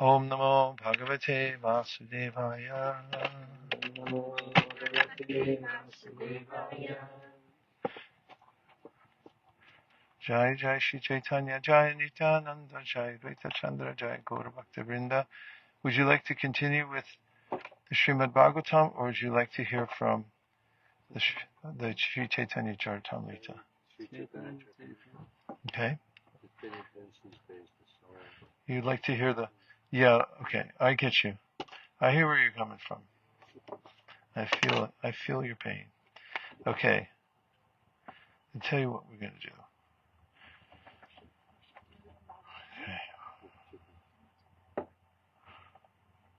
Om Namo Bhagavate Vasudevaya. Namo Bhagavate Vasudevaya. Jai Jai Shri Chaitanya, Jai Nityananda, Jai Advaita Chandra, Jai Gaura Bhakta Vrinda. Would you like to continue with the Srimad Bhagavatam, or would you like to hear from the Shri Chaitanya Charitamrita? Okay. You'd like to hear the... Yeah, okay, I get you. I hear where you're coming from. I feel it. I feel your pain. Okay. I'll tell you what we're going to do. Okay.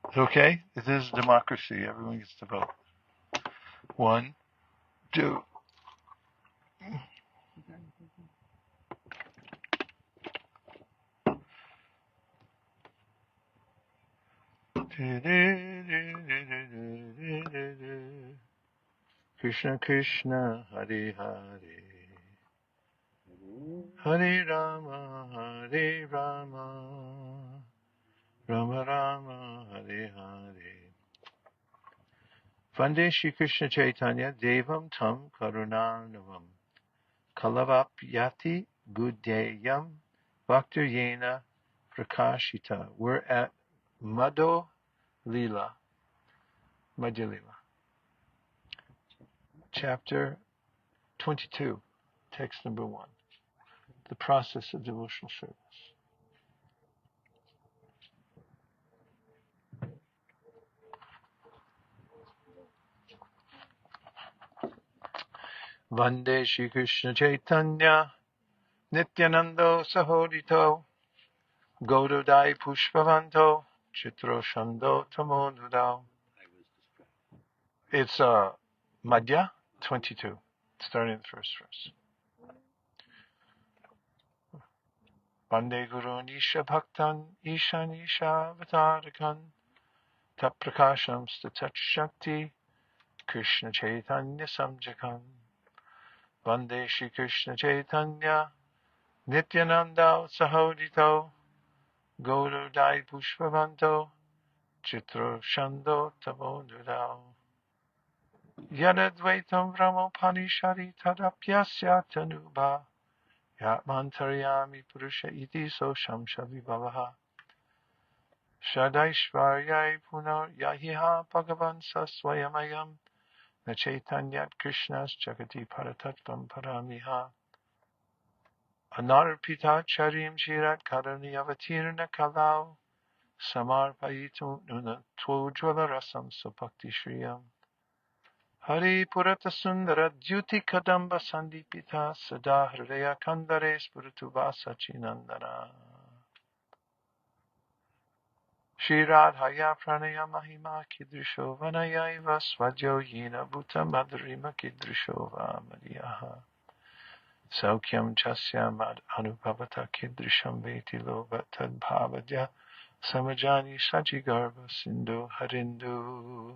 It's okay? It is democracy. Everyone gets to vote. 1, 2. Krishna Krishna Hare Hare Hare Rama Rama Rama Hare Hare. Vande Shri Krishna Chaitanya Devam Tam Karunarnavam Kalavapyati Gudeyam Bhaktir Yena Prakashita. We're at Madhya Lila, chapter 22, text number 1. The process of devotional service. Vande Shri Krishna Chaitanya Nityanando Sahodito Gaudodai Pushpavanto Chitro Shando Tamodudao. It's Madhya 22, starting the first verse. Vande Guru Nisha Bhaktan Ishan Isha Vatarakan Taprakasham Statat Shakti Krishna Chaitanya Samjakan. Vande Shri Krishna Chaitanya Nityananda Sahodito Gaudodai Pushpavanto Chitro Shando Tamodudao. Yadadvaitam Brahmopanishadi Tadapyasya Tanuba Yatmantaryami Purusha Iti So Shamsha Vibhavaha Shadaishvaryai Punar Yahiha Bhagavan Saswayamayam Nachaitanyat Krishnas Jagati Paratattvam Paramiha Anarpita Charim Shirat Karani Avatirna Kalau Samarpayitu Nuna Tvojvala Rasam Supakti Shriyam Hari Purata Sundara Dhyuti Kadamba Sandipita Sada Hridaya Kandare Spurituvasa Chinandana Shri Radhaya Pranaya Mahima Kidrisho Vanayaiva Svadyo Yina Bhuta Madhurima Kidrishova Madhyaha Saukyam Chasya Mad Anubhavata Kidrisham Veti Lova Tad Bhavadya Samajani Sajigarva Sindhu Harindu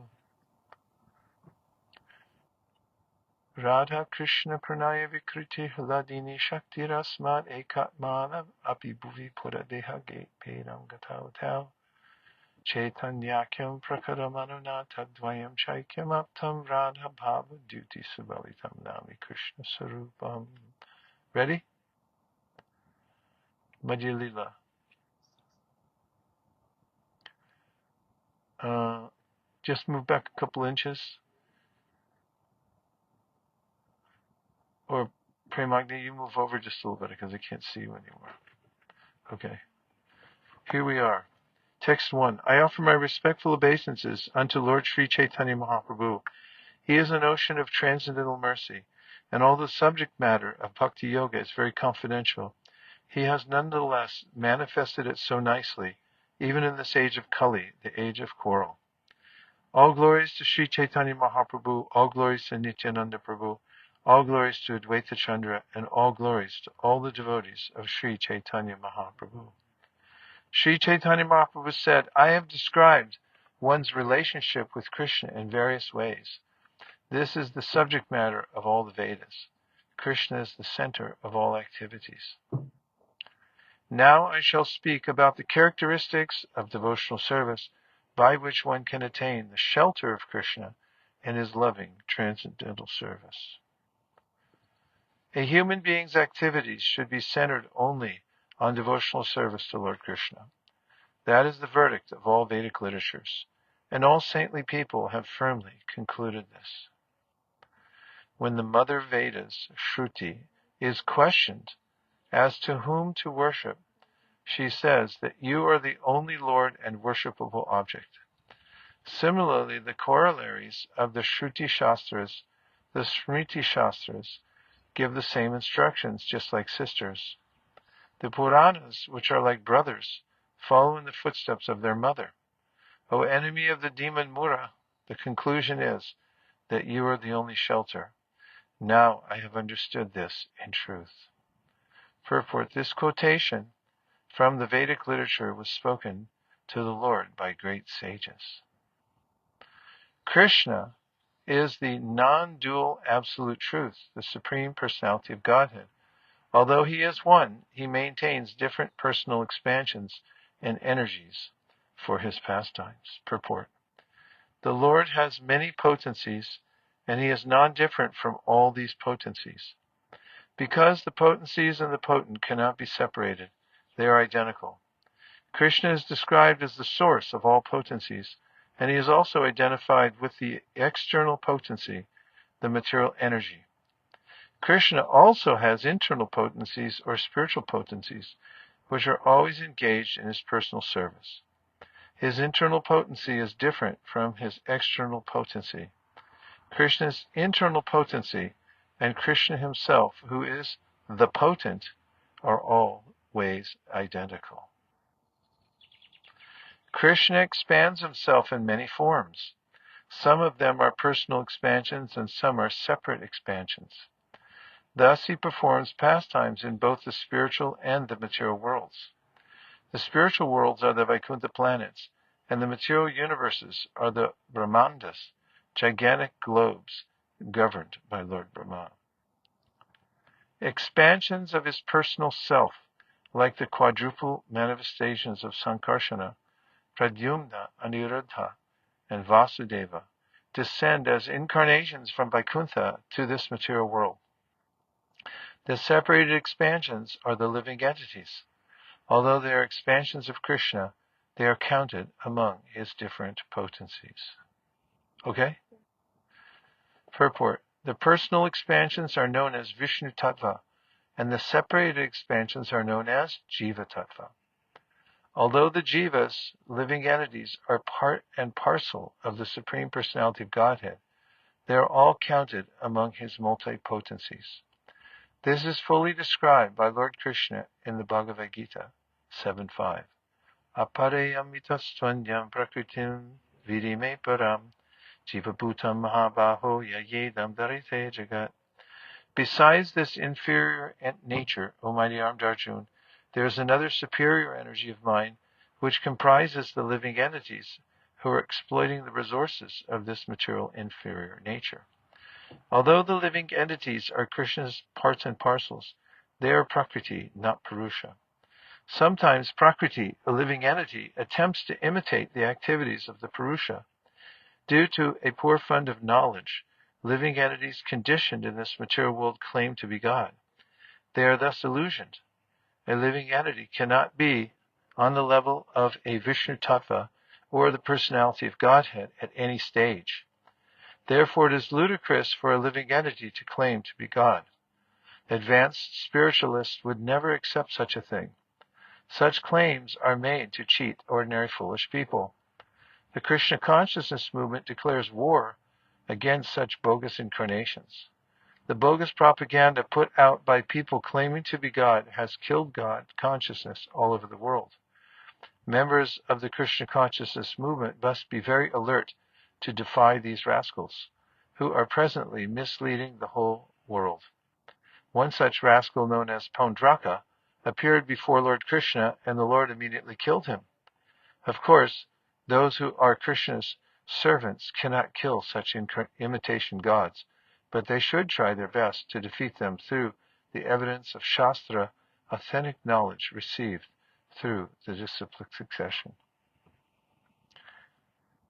Radha Krishna Pranaya Vikriti Hladini Shakti Rasmat Ekatmana Api Bhuvi Pura Deha Gate Pedam Gatavatal Chaitanyakyam Prakaramanuna Tadvayam Chaikyam Aptam Radha Bhava Duti Subalitam Nami Krishna Sarupam. Ready? Madhya Lila. Just move back a couple inches. Or Premagni, you move over just a little bit because I can't see you anymore. Okay. Here we are. Text 1. I offer my respectful obeisances unto Lord Sri Chaitanya Mahaprabhu. He is an ocean of transcendental mercy, and all the subject matter of Bhakti Yoga is very confidential. He has nonetheless manifested it so nicely, even in this age of Kali, the age of quarrel. All glories to Sri Chaitanya Mahaprabhu, all glories to Nityananda Prabhu, all glories to Advaita Chandra, and all glories to all the devotees of Sri Chaitanya Mahaprabhu. Sri Chaitanya Mahaprabhu said, I have described one's relationship with Krishna in various ways. This is the subject matter of all the Vedas. Krishna is the center of all activities. Now I shall speak about the characteristics of devotional service by which one can attain the shelter of Krishna and his loving transcendental service. A human being's activities should be centered only on devotional service to Lord Krishna. That is the verdict of all Vedic literatures, and all saintly people have firmly concluded this. When the mother Vedas, Shruti, is questioned as to whom to worship, she says that you are the only Lord and worshipable object. Similarly, the corollaries of the Shruti Shastras, the Smriti Shastras, give the same instructions, just like sisters. The Puranas, which are like brothers, follow in the footsteps of their mother. O enemy of the demon Mura, the conclusion is that you are the only shelter. Now I have understood this in truth. Purport: this quotation from the Vedic literature was spoken to the Lord by great sages. Krishna is the non-dual absolute truth, the Supreme Personality of Godhead. Although he is one, he maintains different personal expansions and energies for his pastimes. Purport: the Lord has many potencies, and he is non-different from all these potencies. Because the potencies and the potent cannot be separated, they are identical. Krishna is described as the source of all potencies, and he is also identified with the external potency, the material energy. Krishna also has internal potencies or spiritual potencies, which are always engaged in his personal service. His internal potency is different from his external potency. Krishna's internal potency and Krishna himself, who is the potent, are always identical. Krishna expands himself in many forms. Some of them are personal expansions and some are separate expansions. Thus he performs pastimes in both the spiritual and the material worlds. The spiritual worlds are the Vaikuntha planets, and the material universes are the Brahmandas, gigantic globes governed by Lord Brahma. Expansions of his personal self, like the quadruple manifestations of Sankarsana, Pradyumna, Aniruddha, and Vasudeva, descend as incarnations from Vaikuntha to this material world. The separated expansions are the living entities. Although they are expansions of Krishna, they are counted among his different potencies. Okay? Purport: the personal expansions are known as Vishnu Tattva, and the separated expansions are known as Jiva Tattva. Although the Jivas, living entities, are part and parcel of the Supreme Personality of Godhead, they are all counted among his multi-potencies. This is fully described by Lord Krishna in the Bhagavad Gita 7.5. Aparayamitastvanyam prakritim vidime param jivabhutam mahabaho yayedam darite jagat. Besides this inferior nature, O mighty armed Arjuna, there is another superior energy of mind which comprises the living entities who are exploiting the resources of this material inferior nature. Although the living entities are Krishna's parts and parcels, they are Prakriti, not Purusha. Sometimes Prakriti, a living entity, attempts to imitate the activities of the Purusha. Due to a poor fund of knowledge, living entities conditioned in this material world claim to be God. They are thus illusioned. A living entity cannot be on the level of a Vishnu Tattva or the personality of Godhead at any stage. Therefore it is ludicrous for a living entity to claim to be God. Advanced spiritualists would never accept such a thing. Such claims are made to cheat ordinary foolish people. The Krishna consciousness movement declares war against such bogus incarnations. The bogus propaganda put out by people claiming to be God has killed God consciousness all over the world. Members of the Krishna consciousness movement must be very alert to defy these rascals, who are presently misleading the whole world. One such rascal, known as Paundraka, appeared before Lord Krishna, and the Lord immediately killed him. Of course, those who are Krishna's servants cannot kill such imitation gods, but they should try their best to defeat them through the evidence of Shastra, authentic knowledge received through the disciplic succession.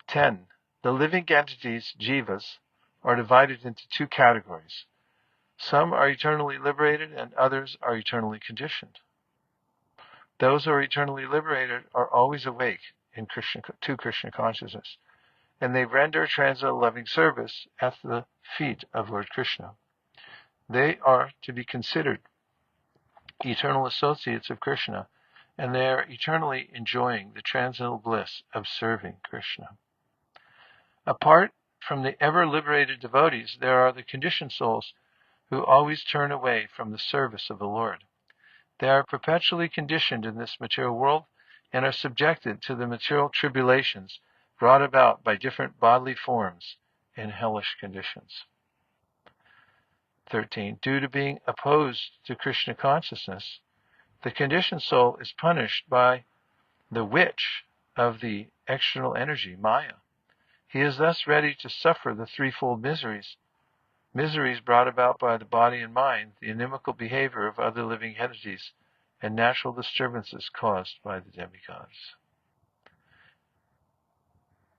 10. The living entities, jivas, are divided into two categories. Some are eternally liberated and others are eternally conditioned. Those who are eternally liberated are always awake to Krishna consciousness, and they render transcendental loving service at the feet of Lord Krishna. They are to be considered eternal associates of Krishna, and they are eternally enjoying the transcendental bliss of serving Krishna. Apart from the ever-liberated devotees, there are the conditioned souls who always turn away from the service of the Lord. They are perpetually conditioned in this material world and are subjected to the material tribulations brought about by different bodily forms and hellish conditions. 13. Due to being opposed to Krishna consciousness, the conditioned soul is punished by the witch of the external energy, Maya. He is thus ready to suffer the threefold miseries brought about by the body and mind, the inimical behavior of other living entities, and natural disturbances caused by the demigods.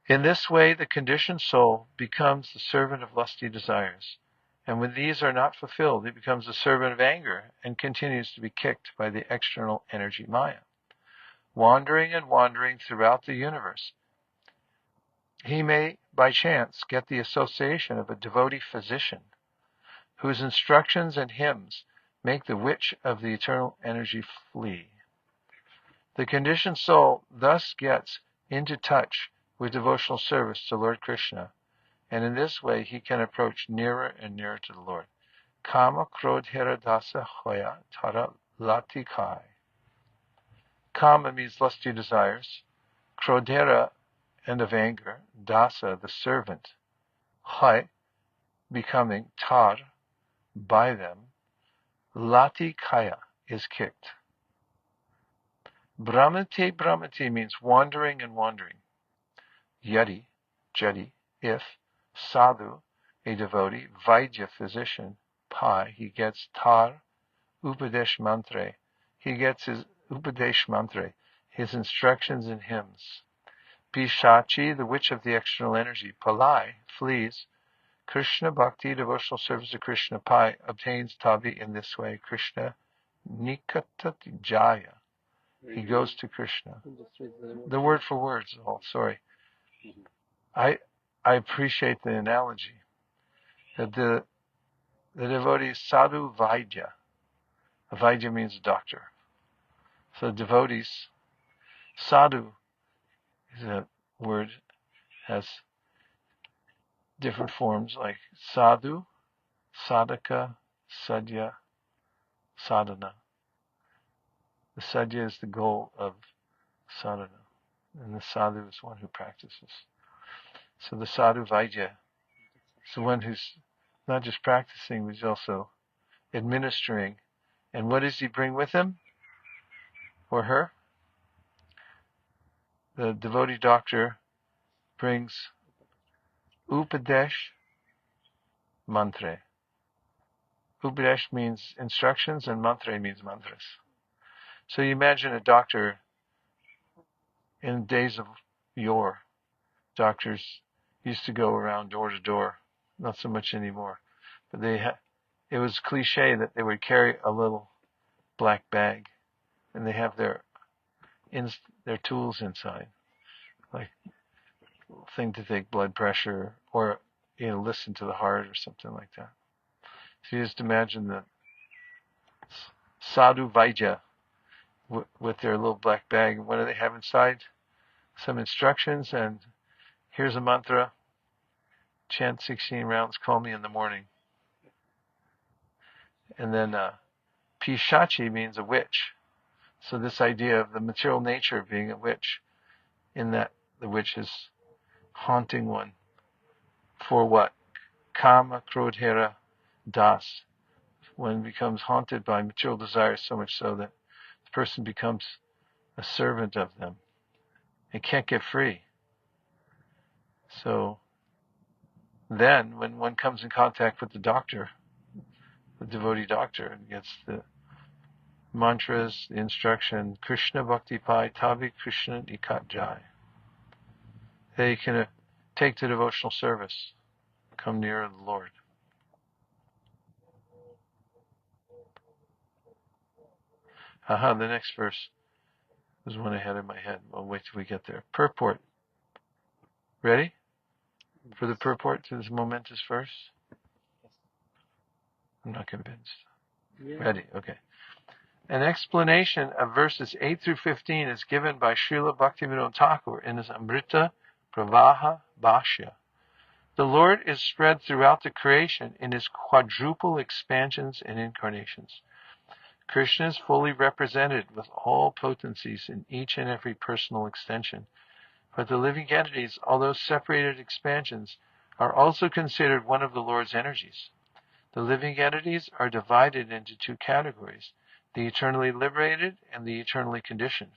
In this way, the conditioned soul becomes the servant of lusty desires, and when these are not fulfilled, it becomes the servant of anger and continues to be kicked by the external energy Maya. Wandering and wandering throughout the universe, he may, by chance, get the association of a devotee physician, whose instructions and hymns make the witch of the eternal energy flee. The conditioned soul thus gets into touch with devotional service to Lord Krishna, and in this way he can approach nearer and nearer to the Lord. Kama krodhera dasa hoya tara lati kai. Kama means lusty desires, krodhera, and of anger, dasa, the servant, hai, becoming, tar, by them, lati kaya, is kicked. Brahmati means wandering and wandering. Yadi, jati, if, sadhu, a devotee, vaidya, physician, pai, he gets tar, upadesh mantre, he gets his upadesh mantre, his instructions and hymns. Pishachi, the witch of the external energy, palai, flees. Krishna bhakti, devotional service to Krishna, pai, obtains tabi in this way. Krishna nikatati jaya, he goes to Krishna. The word for words, sorry. I appreciate the analogy that the devotee is sadhu vaidya. Vaidya means doctor. So devotees, sadhu is a word, has different forms like sadhu, sadhaka, sadhya, sadhana. The sadhya is the goal of sadhana, and the sadhu is one who practices. So the sadhu vaidya is the one who's not just practicing, but he's also administering. And what does he bring with him or her? The devotee doctor brings upadesh mantra. Upadesh means instructions and mantra means mantras. So you imagine a doctor in days of yore. Doctors used to go around door to door, not so much anymore. But it was cliche that they would carry a little black bag, and they have their tools inside, like thing to take blood pressure or listen to the heart or something like that. So you just imagine the sadhu vaidya with their little black bag. What do they have inside? Some instructions, and here's a mantra. Chant 16 rounds, call me in the morning. And then pishachi means a witch. So this idea of the material nature of being a witch, in that the witch is haunting one. For what? Kama krodhera das. One becomes haunted by material desires so much so that the person becomes a servant of them and can't get free. So then when one comes in contact with the doctor, the devotee doctor, and gets the mantras, the instruction, Krishna Bhakti Pai Tavi Krishna Ikat Jai. They can take to devotional service, come nearer the Lord. The next verse is one ahead of my head. I'll wait till we get there. Purport. Ready? For the purport to this momentous verse? I'm not convinced. Yeah. Ready? Okay. An explanation of verses 8 through 15 is given by Srila Bhaktivinoda Thakur in his Amrita Pravaha Bhashya. The Lord is spread throughout the creation in his quadruple expansions and incarnations. Krishna is fully represented with all potencies in each and every personal extension. But the living entities, although separated expansions, are also considered one of the Lord's energies. The living entities are divided into two categories, the eternally liberated and the eternally conditioned.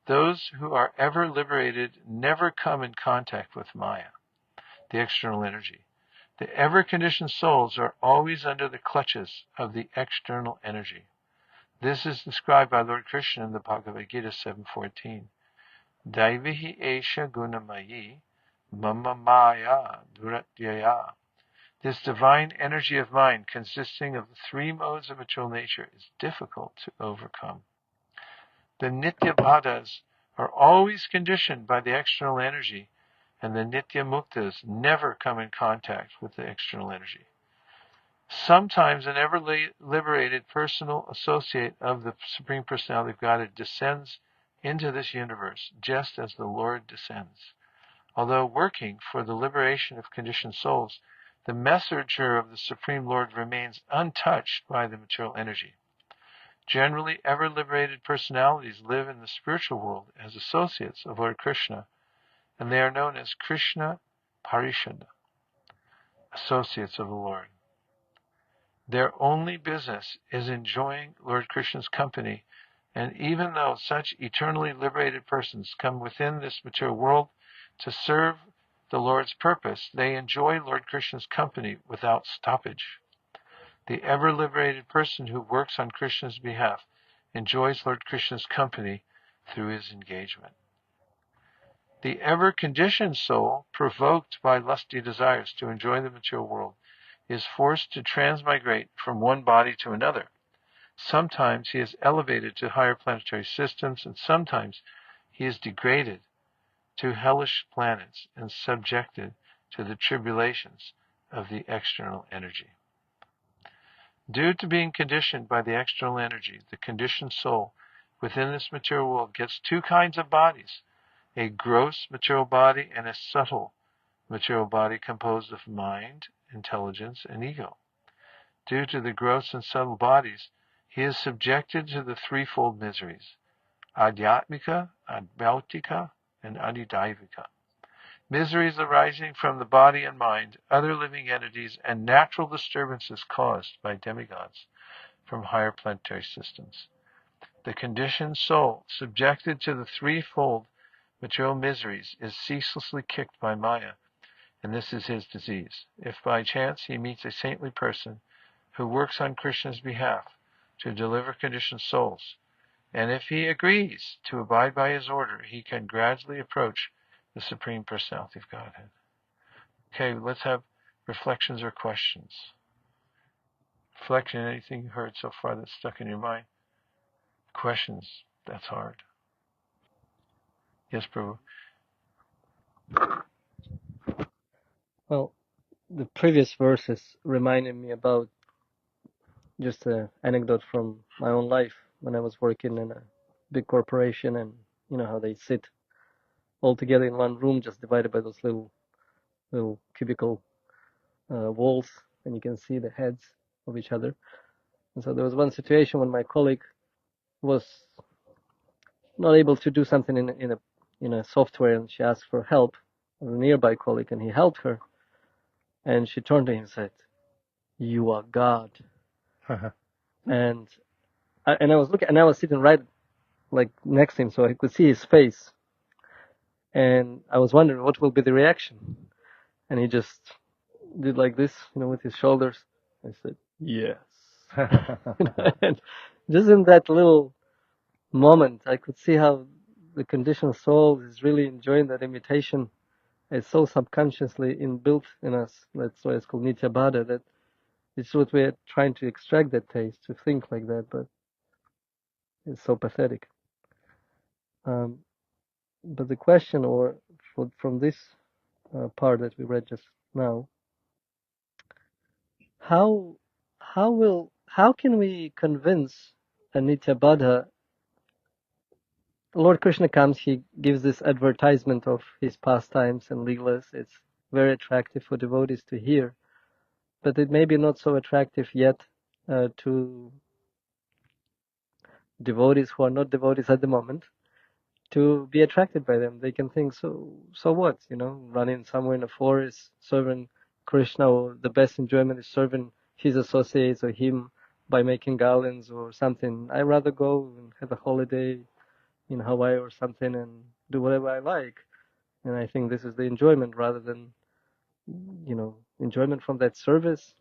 Those who are ever liberated never come in contact with Maya, the external energy. The ever-conditioned souls are always under the clutches of the external energy. This is described by Lord Krishna in the Bhagavad Gita 7.14. Daivihi esha gunamayi mama maya duratyaya. This divine energy of mind, consisting of the three modes of material nature, is difficult to overcome. The Nitya Bhadas are always conditioned by the external energy, and the Nitya Muktas never come in contact with the external energy. Sometimes an ever-liberated personal associate of the Supreme Personality of Godhead descends into this universe, just as the Lord descends. Although working for the liberation of conditioned souls, the messenger of the Supreme Lord remains untouched by the material energy. Generally, ever-liberated personalities live in the spiritual world as associates of Lord Krishna, and they are known as Krishna Parishada, associates of the Lord. Their only business is enjoying Lord Krishna's company, and even though such eternally liberated persons come within this material world to serve the Lord's purpose, they enjoy Lord Krishna's company without stoppage. The ever-liberated person who works on Krishna's behalf enjoys Lord Krishna's company through his engagement. The ever-conditioned soul, provoked by lusty desires to enjoy the material world, is forced to transmigrate from one body to another. Sometimes he is elevated to higher planetary systems, and sometimes he is degraded to hellish planets and subjected to the tribulations of the external energy. Due to being conditioned by the external energy, the conditioned soul within this material world gets two kinds of bodies, a gross material body and a subtle material body composed of mind, intelligence, and ego. Due to the gross and subtle bodies, he is subjected to the threefold miseries, adhyatmika, adbhautika, and adidaivika. Miseries arising from the body and mind, other living entities, and natural disturbances caused by demigods from higher planetary systems. The conditioned soul, subjected to the threefold material miseries, is ceaselessly kicked by Maya, and this is his disease. If by chance he meets a saintly person who works on Krishna's behalf to deliver conditioned souls, and if he agrees to abide by his order, he can gradually approach the Supreme Personality of Godhead. Okay, let's have reflections or questions. Reflection, anything you heard so far that's stuck in your mind? Questions, that's hard. Yes, Prabhu. Well, the previous verses reminded me about just an anecdote from my own life when I was working in a big corporation, and you know how they sit all together in one room, just divided by those little cubicle walls, and you can see the heads of each other. And so there was one situation when my colleague was not able to do something in a software, and she asked for help of a nearby colleague, and he helped her. And she turned to him and said, "You are God." and I was looking, and I was sitting right like next to him, so I could see his face. And I was wondering what will be the reaction. And he just did like this, with his shoulders. I said, "Yes." And just in that little moment, I could see how the conditioned soul is really enjoying that imitation. It's so subconsciously inbuilt in us. That's why it's called Nitya Bhada, that it's what we're trying to extract that taste, to think like that, but it's so pathetic. But the question, from this part that we read just now, how how can we convince a Nityabadha? Lord Krishna comes, he gives this advertisement of his pastimes and leelas. It's very attractive for devotees to hear, but it may be not so attractive yet to devotees who are not devotees at the moment, to be attracted by them. They can think, so what? Running somewhere in a forest, serving Krishna, or the best enjoyment is serving his associates or him by making garlands or something. I'd rather go and have a holiday in Hawaii or something and do whatever I like. And I think this is the enjoyment rather than, enjoyment from that service.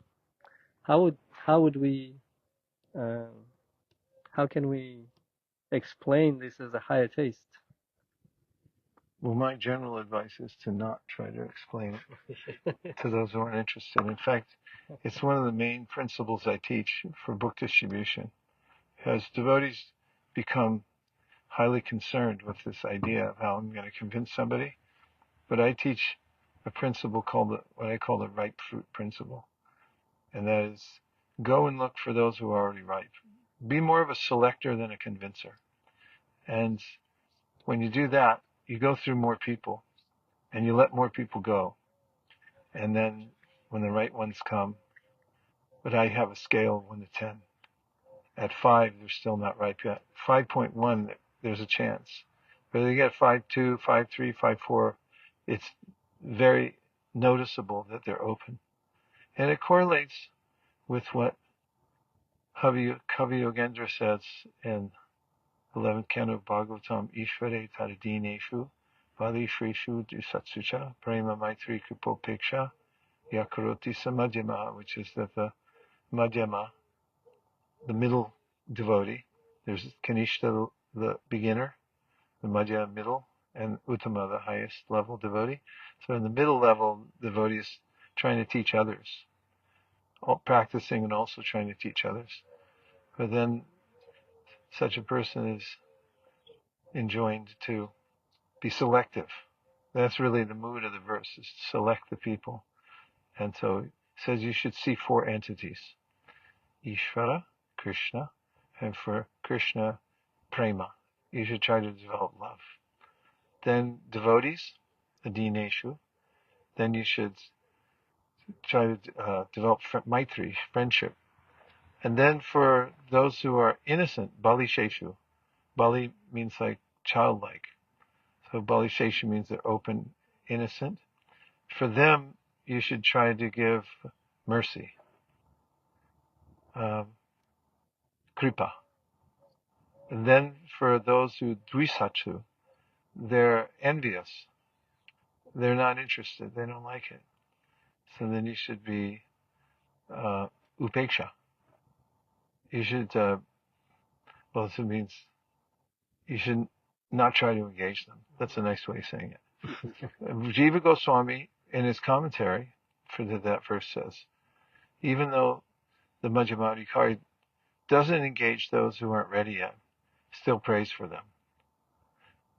How would we, uh, how can we explain this as a higher taste? Well, my general advice is to not try to explain it to those who aren't interested. In fact, it's one of the main principles I teach for book distribution. As devotees become highly concerned with this idea of how I'm going to convince somebody, but I teach a principle called what I call the ripe fruit principle. And that is, go and look for those who are already ripe. Be more of a selector than a convincer. And when you do that, you go through more people and you let more people go. And then when the right ones come, but I have a scale of 1 to 10. At 5, they're still not ripe yet. 5.1, there's a chance. But they get 5.2, 5.3, 5.4, it's very noticeable that they're open. And it correlates with what Kavi Yogendra says in 11th canto of Bhagavatam, Ishvare Taradineshu, Vali Shreshu Dusatsucha, Prema Maitri Kupopeksha, Yakaroti Samadhyama, which is that the Madhyama, the middle devotee, there's Kanishta, the beginner, the Madhya middle, and Uttama, the highest level devotee. So in the middle level, devotee is trying to teach others, practicing and also trying to teach others. But then such a person is enjoined to be selective. That's really the mood of the verse, is to select the people. And so it says you should see 4 entities. Ishvara, Krishna, and for Krishna, Prema. You should try to develop love. Then devotees, Adineshu. Then you should try to develop Maitri, friendship. And then for those who are innocent, Bali Sheshu. Bali means like childlike. So Bali Sheshu means they're open, innocent. For them, you should try to give mercy, kripa. And then for those who dvisatsu, they're envious. They're not interested. They don't like it. So then you should be upeksha. You should, well, it means you should not try to engage them. That's a nice way of saying it. Jiva Goswami, in his commentary for that verse, says, even though the Madhyamadikari doesn't engage those who aren't ready yet, still prays for them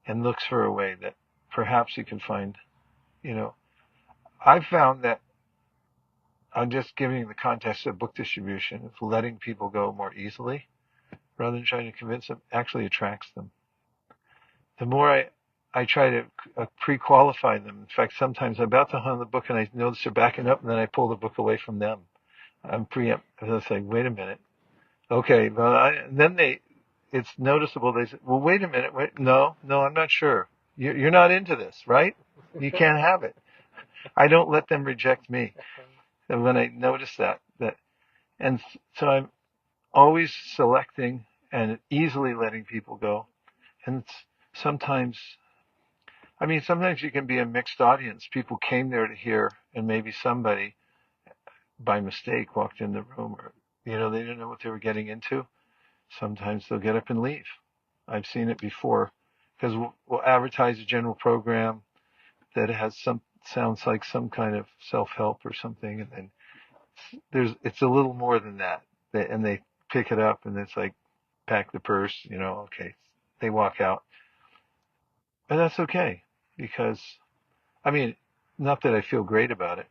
and looks for a way that perhaps he can find, I've found that I'm just giving the context of book distribution, of letting people go more easily rather than trying to convince them, actually attracts them. The more I try to pre-qualify them. In fact, sometimes I'm about to hand the book and I notice they're backing up, and then I pull the book away from them. I'm I say, wait a minute. Okay, well, then it's noticeable. They say, well, wait a minute. No, I'm not sure. You're not into this, right? You can't have it. I don't let them reject me. And when I notice that, and so I'm always selecting and easily letting people go. And sometimes you can be a mixed audience. People came there to hear, and maybe somebody by mistake walked in the room, or, they didn't know what they were getting into. sometimes they'll get up and leave. I've seen it before, because we'll advertise a general program that has sounds like some kind of self-help or something, and then it's a little more than that. And they pick it up, and it's like, pack the purse, okay. They walk out. But that's okay, because, I mean, not that I feel great about it,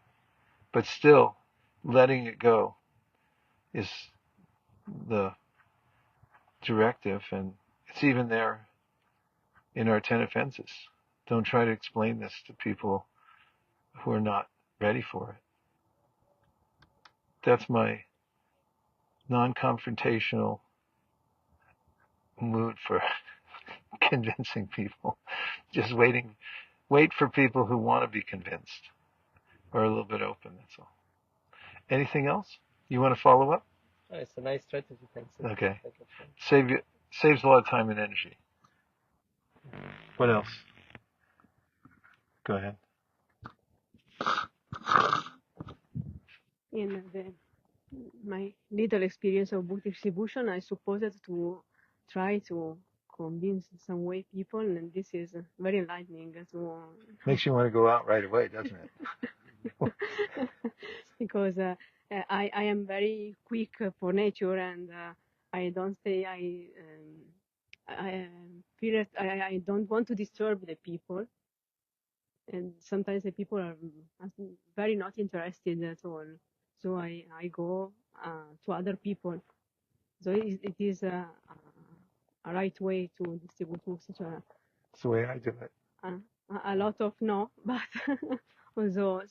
but still, letting it go is the directive, and it's even there in our 10 offenses. Don't try to explain this to people who are not ready for it. That's my non-confrontational mood for convincing people. Just wait for people who want to be convinced, or a little bit open, that's all. Anything else? You want to follow up? Oh, it's a nice strategy, thanks. Okay. Saves a lot of time and energy. What else? Go ahead. In my little experience of book distribution, I supposed to try to convince some way people, and this is very enlightening. Makes you want to go out right away, doesn't it? Because I am very quick for nature, and I don't stay. I feel that I don't want to disturb the people, and sometimes the people are very not interested at all. So I go to other people. So it is a right way to distribute books. That's the way I do it. A lot of no, but also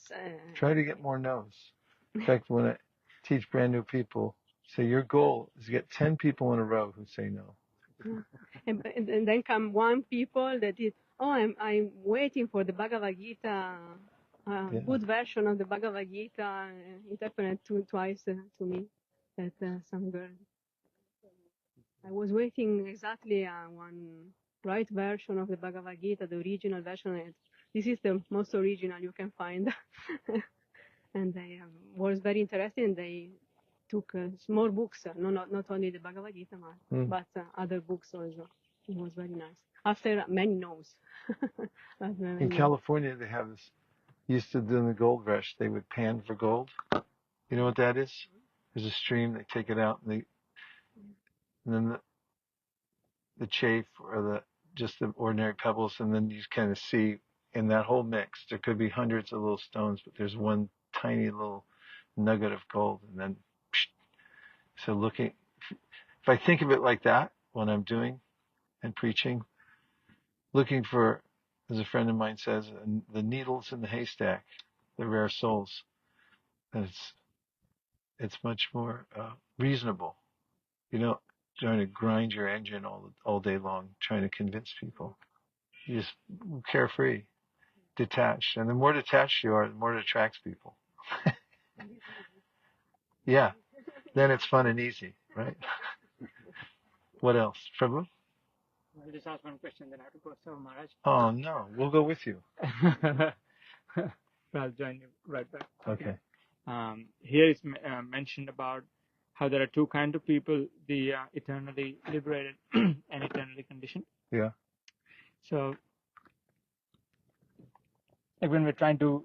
try to get more no's. In fact, when I teach brand new people, say your goal is to get 10 people in a row who say no. And then come one people that is, I'm waiting for the Bhagavad Gita, good version of the Bhagavad Gita. It happened twice to me that some girl. I was waiting exactly one right version of the Bhagavad Gita, the original version. This is the most original you can find. And I was very interested, and they took more books, not only the Bhagavad Gita, but other books also. It was very nice. After many no's. In California, they have this, used to do in the gold rush, they would pan for gold. You know what that is? There's a stream, they take it out, and then the chaff or just the ordinary pebbles, and then you kind of see in that whole mix, there could be hundreds of little stones, but there's one tiny little nugget of gold, and then so if I think of it like that when I'm doing and preaching, looking for, as a friend of mine says, the needles in the haystack, the rare souls, and it's much more reasonable. You don't trying to grind your engine all day long trying to convince people. You just carefree, detached, and the more detached you are, the more it attracts people. Yeah, then it's fun and easy, right? What else, Prabhu? I'll just ask one question, then I have to go. So, Maharaj. Oh no, we'll go with you. I'll join you right back. Okay. Here is mentioned about how there are two kinds of people: the eternally liberated and eternally conditioned. Yeah. So, like when we're trying to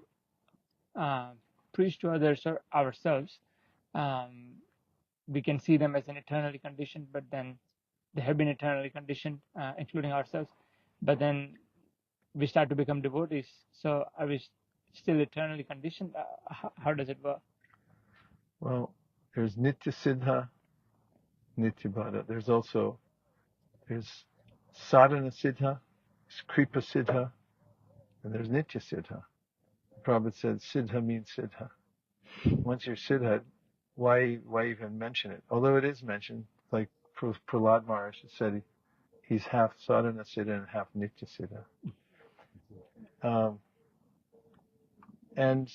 preach to others or ourselves, we can see them as an eternally conditioned, but then they have been eternally conditioned, including ourselves. But then we start to become devotees. So are we still eternally conditioned? How does it work? Well, there's Nitya Siddha, Nitya Bhada. There's Sadhana Siddha, there's Kripa Siddha, and there's Nitya Siddha. Prabhupada said Siddha means Siddha. Once you're Siddha, why even mention it? Although it is mentioned, like Prahlad Maharaj said, he's half Sadhana Siddha and half Nitya Siddha. And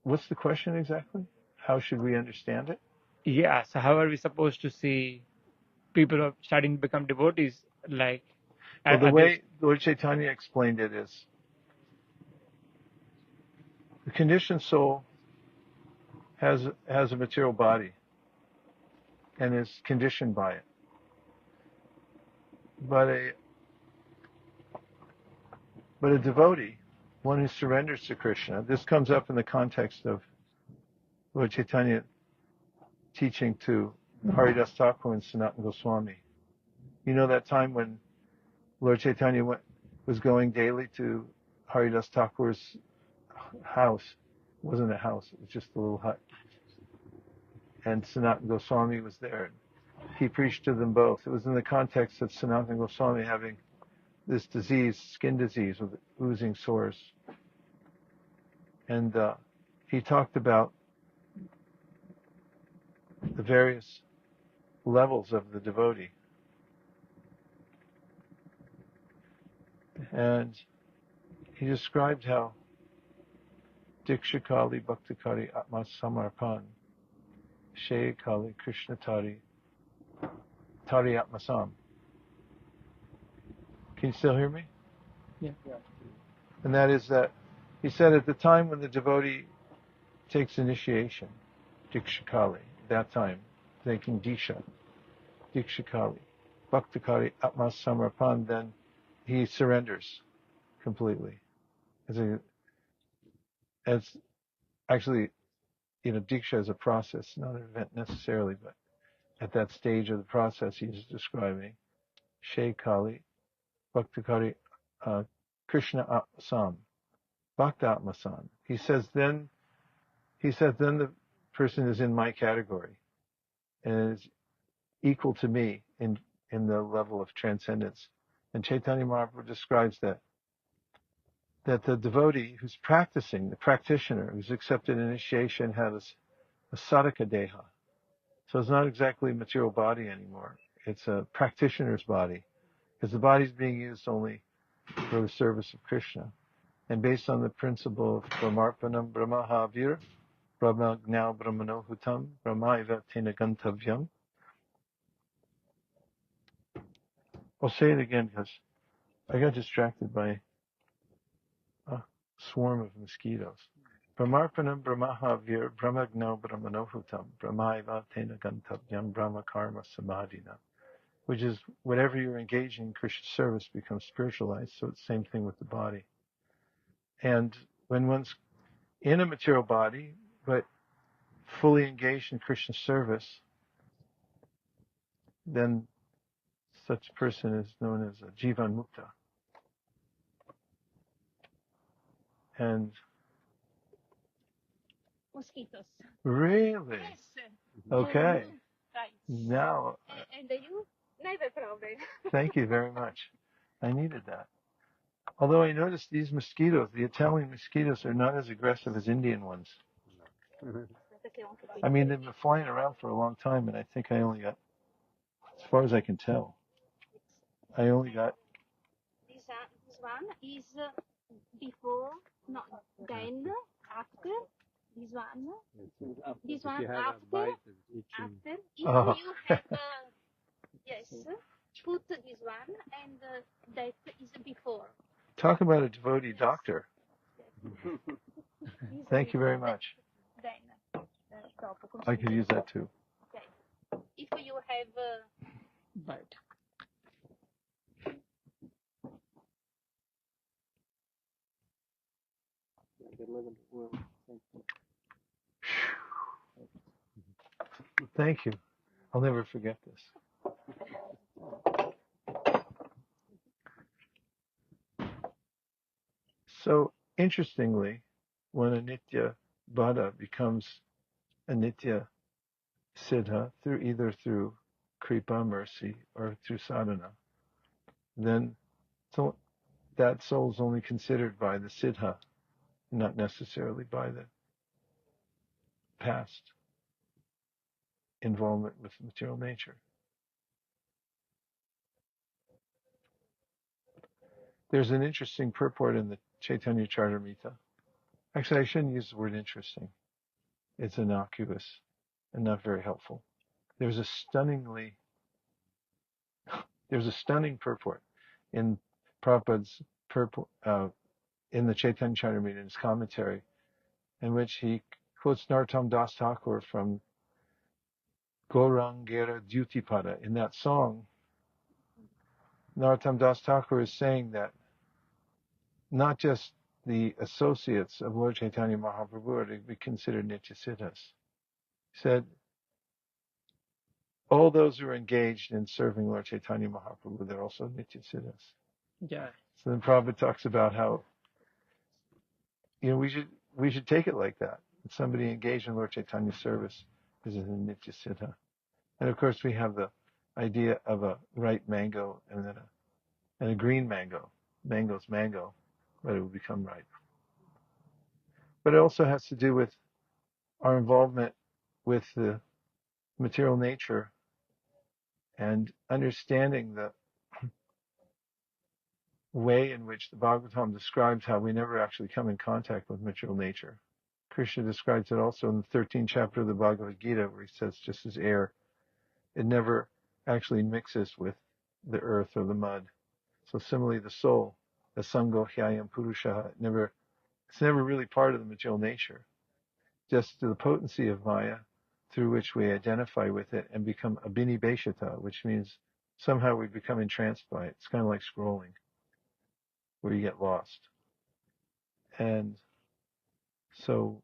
what's the question exactly? How should we understand it? Yeah, so how are we supposed to see people who are starting to become devotees? Like, well, the way Lord Chaitanya explained it is, the conditioned soul has a material body and is conditioned by it. but a devotee, one who surrenders to Krishna. This comes up in the context of Lord Chaitanya teaching to Haridas Thakur and Sanatana Goswami. You know that time when Lord Chaitanya was going daily to Haridas Thakur's house. It wasn't a house, it was just a little hut. And Sanatana Goswami was there. He preached to them both. It was in the context of Sanatana Goswami having this disease, skin disease with oozing sores. And he talked about the various levels of the devotee. And he described how Dikshakali Bhaktikari Atma Samarpan Shayakali Krishna Tari Atmasam. Can you still hear me? Yeah. And that is that he said at the time when the devotee takes initiation, Dikshakali, that time, taking Disha, Dikshakali, Bhaktikari Atma Samarpan, then he surrenders completely. As actually, Diksha is a process, not an event necessarily, but at that stage of the process he's describing, Shayakali, Bhaktikari, Krishna Atmasam, Bhakta Atmasam. He says then the person is in my category and is equal to me in the level of transcendence. And Chaitanya Mahaprabhu describes that the devotee who's practicing, the practitioner who's accepted initiation, has a sadhaka deha. So it's not exactly a material body anymore. It's a practitioner's body, because the body's being used only for the service of Krishna. And based on the principle of Brahmarpanam Brahmahavir, Brahma Gnau Brahmanohutam, Brahmaiva Tena Gantavyam. I'll say it again because I got distracted by a swarm of mosquitoes. Brahmarpanam Brahmahavir, Brahma Gnau Brahmanohutam, Brahmaiva Tena Gantavyam, Brahma Karma Samadhina. Which is whatever you're engaging in Krishna service becomes spiritualized. So it's the same thing with the body. And when one's in a material body, but fully engaged in Krishna service, then such person is known as a Jivan Mukta. And Mosquitoes. really? Yes. Okay. Right. Now, And you? Never problem. thank you very much. I needed that. Although I noticed these mosquitoes, the Italian mosquitoes, are not as aggressive as Indian ones. I mean, they've been flying around for a long time, and I think I only got, as far as I can tell, I only got. This one is before, not then, after. This one. This one after. After. If Oh. you have, yes, put this one, and that is before. Talk about a devotee doctor. Thank you very much. Then. I could use that too. Okay. If you have. Right. Thank you. I'll never forget this. So, interestingly, when a Nitya Bhada becomes a Nitya Siddha, either through Kripa, mercy, or through sadhana, then that soul is only considered by the Siddha, not necessarily by the past involvement with material nature. There's an interesting purport in the Chaitanya Charitamrita. Actually, I shouldn't use the word interesting. It's innocuous and not very helpful. There's a stunning purport in Prabhupada's purport, in the Chaitanya Charitamrita, in his commentary, in which he quotes Narottam Das Thakur from Gaurangera Dutipada. In that song, Narottam Das Thakur is saying that not just the associates of Lord Chaitanya Mahaprabhu are to be considered Nityasiddhas. He said, all those who are engaged in serving Lord Chaitanya Mahaprabhu, they're also Nityasiddhas. Yeah. So then Prabhupada talks about how, we should take it like that. Somebody engaged in Lord Chaitanya's service is a Nityasiddha. And of course we have the idea of a ripe mango and then a green mango. Mango's mango, but it will become ripe. But it also has to do with our involvement with the material nature and understanding the way in which the Bhagavatam describes how we never actually come in contact with material nature. Krishna describes it also in the 13th chapter of the Bhagavad Gita, where he says, just as air, it never actually mixes with the earth or the mud. So similarly, the soul, the sango hyayam purusha, it's never really part of the material nature. Just to the potency of Maya, through which we identify with it and become abhinibheshata, which means somehow we become entranced by it. It's kind of like scrolling, where you get lost. And so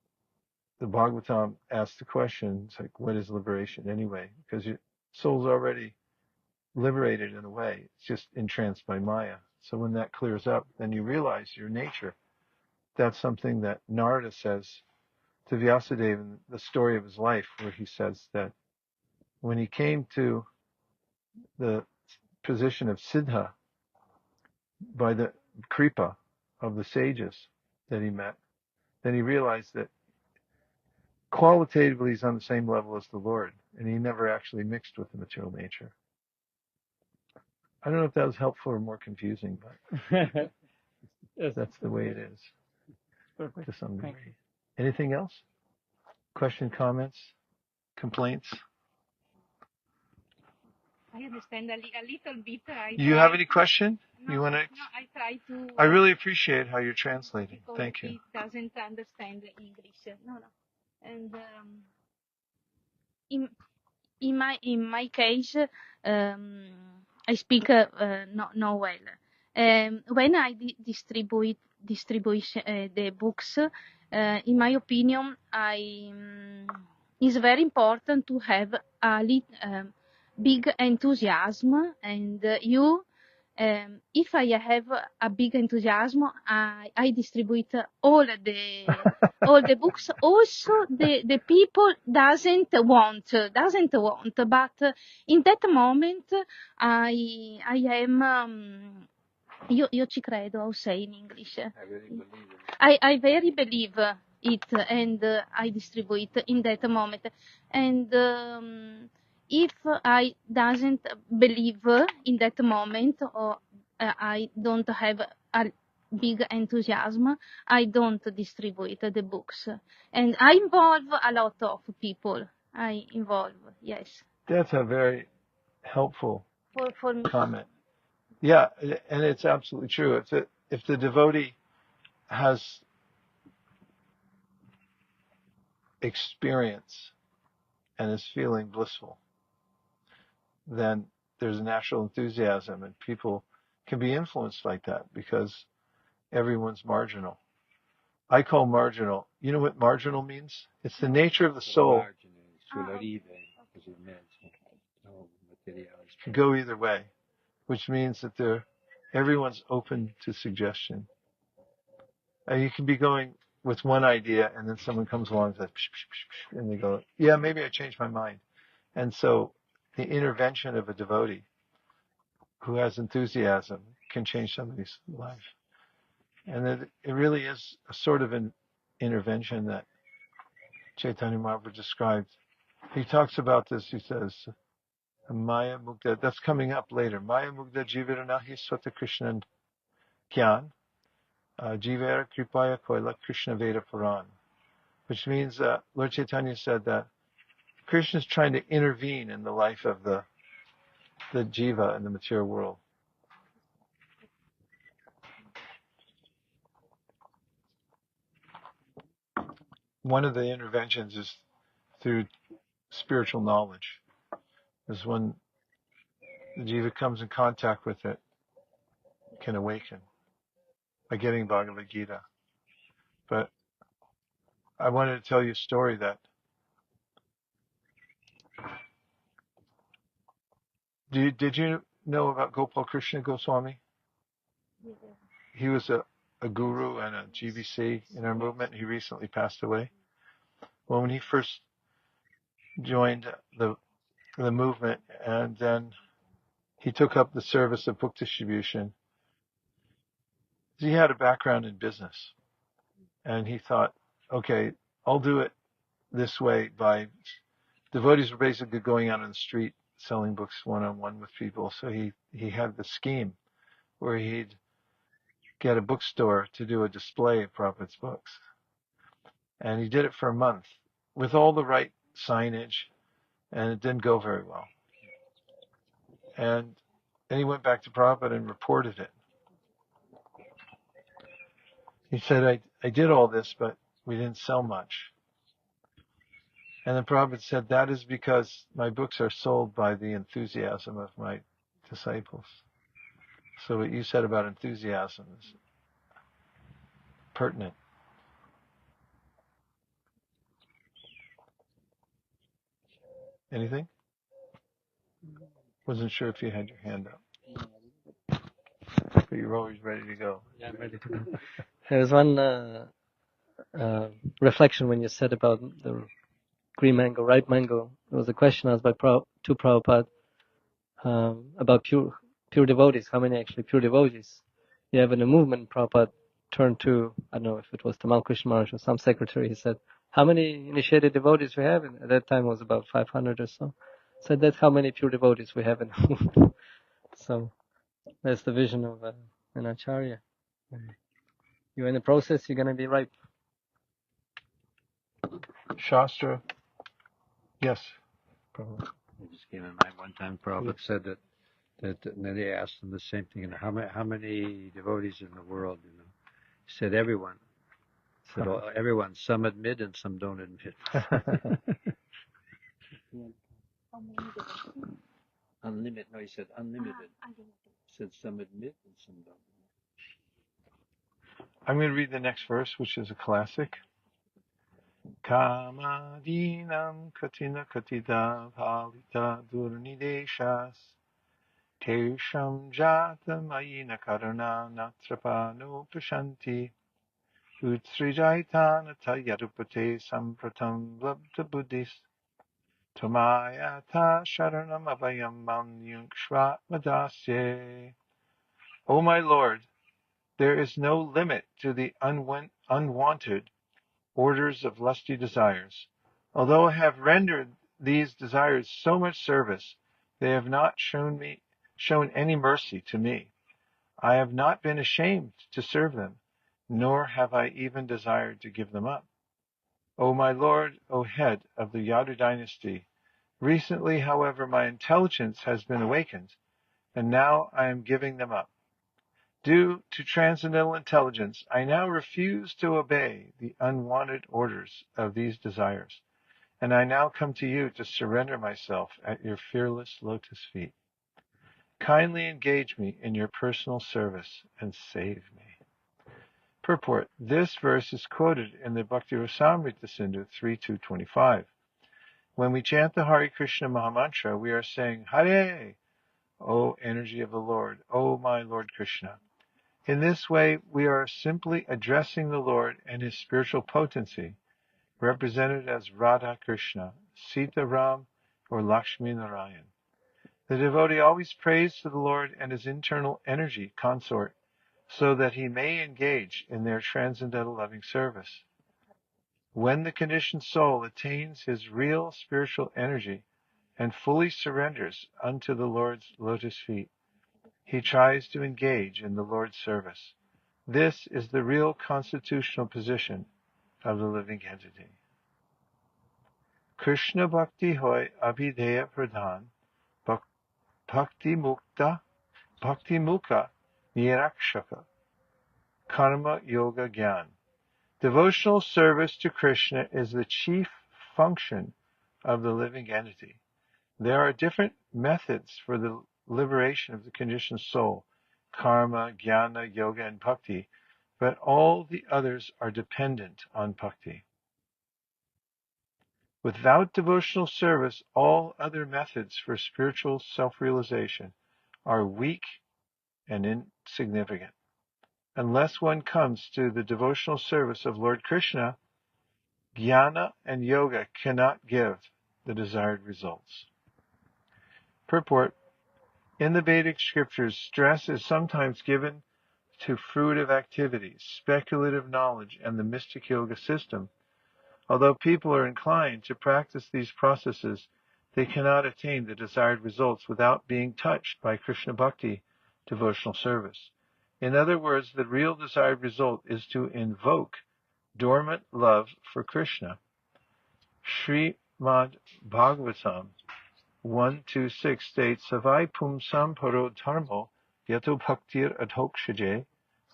the Bhagavatam asks the question, it's like, what is liberation anyway? Because your soul's already liberated in a way. It's just entranced by Maya. So when that clears up, then you realize your nature. That's something that Narada says to Vyasadeva in the story of his life, where he says that when he came to the position of Siddha by the kripa of the sages that he met, then he realized that qualitatively he's on the same level as the Lord, and he never actually mixed with the material nature. I don't know if that was helpful or more confusing, but Yes. that's the way it is Perfect. to some Thank degree. Anything else? Question, comments, complaints? I understand a little bit. You have any question? No, You want to? no, I try to. I really appreciate how you're translating. Because Thank you. he doesn't understand English. No. And in my case, I speak no well. When I distribute the books, in my opinion, it's very important to have a big enthusiasm, and if I have a big enthusiasm, I distribute all the books. Also, the people doesn't want, but in that moment I am. Io ci credo, how say in English. I very believe it, and I distribute in that moment. And if I doesn't believe in that moment, or I don't have a big enthusiasm, I don't distribute the books. And I involve a lot of people. I involve, yes. That's a very helpful For me. comment. Yeah, and it's absolutely true. If the devotee has experience and is feeling blissful, then there's a natural enthusiasm, and people can be influenced like that because everyone's marginal. I call marginal. You know what marginal means? It's the nature of the soul. Go either way, which means that everyone's open to suggestion. And you can be going with one idea, and then someone comes along and says, psh, psh, psh, psh, and they go, yeah, maybe I changed my mind. And so the intervention of a devotee who has enthusiasm can change somebody's life. And it really is a sort of an intervention that Chaitanya Mahaprabhu described. He talks about this, he says, Maya Mugda, that's coming up later. Maya Mugda Jiviranahi Swata Krishnan Kyan, Jivera Kripaya Koila Krishna Veda Puran. Which means that Lord Chaitanya said that Krishna is trying to intervene in the life of the jiva in the material world. One of the interventions is through spiritual knowledge. Is when the jiva comes in contact with it, can awaken by getting Bhagavad Gita. But I wanted to tell you a story that did you know about Gopal Krishna Goswami? He was a guru and a GBC in our movement. He recently passed away. Well, when he first joined the movement, and then he took up the service of book distribution, he had a background in business. And he thought, okay, I'll do it this way by devotees were basically going out on the street selling books one-on-one with people. So he had the scheme where he'd get a bookstore to do a display of Prabhupada's books. And he did it for a month with all the right signage, and it didn't go very well. And then he went back to Prabhupada and reported it. He said, I did all this, but we didn't sell much. And then Prabhupada said, that is because my books are sold by the enthusiasm of my disciples. So what you said about enthusiasm is pertinent. Anything? Wasn't sure if you had your hand up. But you're always ready to go. Yeah, I'm ready to go. There was one reflection when you said about the green mango, ripe mango. There was a question asked by to Prabhupada about pure devotees. How many actually pure devotees you have in the movement? Prabhupada turned to, I don't know if it was Tamal Krishna Maharaj or some secretary. He said, how many initiated devotees we have? And at that time it was about 500 or so. Said that's how many pure devotees we have in the movement. So that's the vision of an acharya. You're in the process, you're going to be ripe. Shastra. Yes. Prabhupada. It just came in mind one time. Prabhupada said that and then they asked him the same thing. How many devotees in the world? He said everyone. He said everyone. Some admit and some don't admit. Unlimited. No, he said unlimited. He said some admit and some don't. I'm going to read the next verse, which is a classic. Kamadinam katina katita bhavita durnideshas tesham jatam ayina karuna natrapano pashanti utsrijaitana tayarupate sampratam labda buddhis tomayata sharanam abhayam manyukshva madasye. O my Lord, there is no limit to the unwanted orders of lusty desires. Although I have rendered these desires so much service, they have not shown any mercy to me. I have not been ashamed to serve them, nor have I even desired to give them up. O my Lord, O head of the Yadu dynasty, recently, however, my intelligence has been awakened, and now I am giving them up. Due to transcendental intelligence, I now refuse to obey the unwanted orders of these desires, and I now come to you to surrender myself at your fearless lotus feet. Kindly engage me in your personal service and save me. Purport. This verse is quoted in the Bhakti Rasamrita Sindhu 3.2.25. When we chant the Hare Krishna Mahamantra, we are saying, Hare, O energy of the Lord, O my Lord Krishna. In this way, we are simply addressing the Lord and his spiritual potency, represented as Radha Krishna, Sita Ram, or Lakshmi Narayan. The devotee always prays to the Lord and his internal energy consort, so that he may engage in their transcendental loving service. When the conditioned soul attains his real spiritual energy and fully surrenders unto the Lord's lotus feet, he tries to engage in the Lord's service. This is the real constitutional position of the living entity. Krishna Bhakti Hoy Abhideya Pradhan Bhakti Mukha Nirakshaka Karma Yoga Gyan. Devotional service to Krishna is the chief function of the living entity. There are different methods for the liberation of the conditioned soul, karma, jnana, yoga, and bhakti, but all the others are dependent on bhakti. Without devotional service, all other methods for spiritual self-realization are weak and insignificant. Unless one comes to the devotional service of Lord Krishna, jnana and yoga cannot give the desired results. Purport: in the Vedic scriptures, stress is sometimes given to fruitive activities, speculative knowledge, and the mystic yoga system. Although people are inclined to practice these processes, they cannot attain the desired results without being touched by Krishna Bhakti, devotional service. In other words, the real desired result is to invoke dormant love for Krishna. Srimad Bhagavatam 1:26 states, Savai pumsam paro dharmo yato bhaktir adhokshaje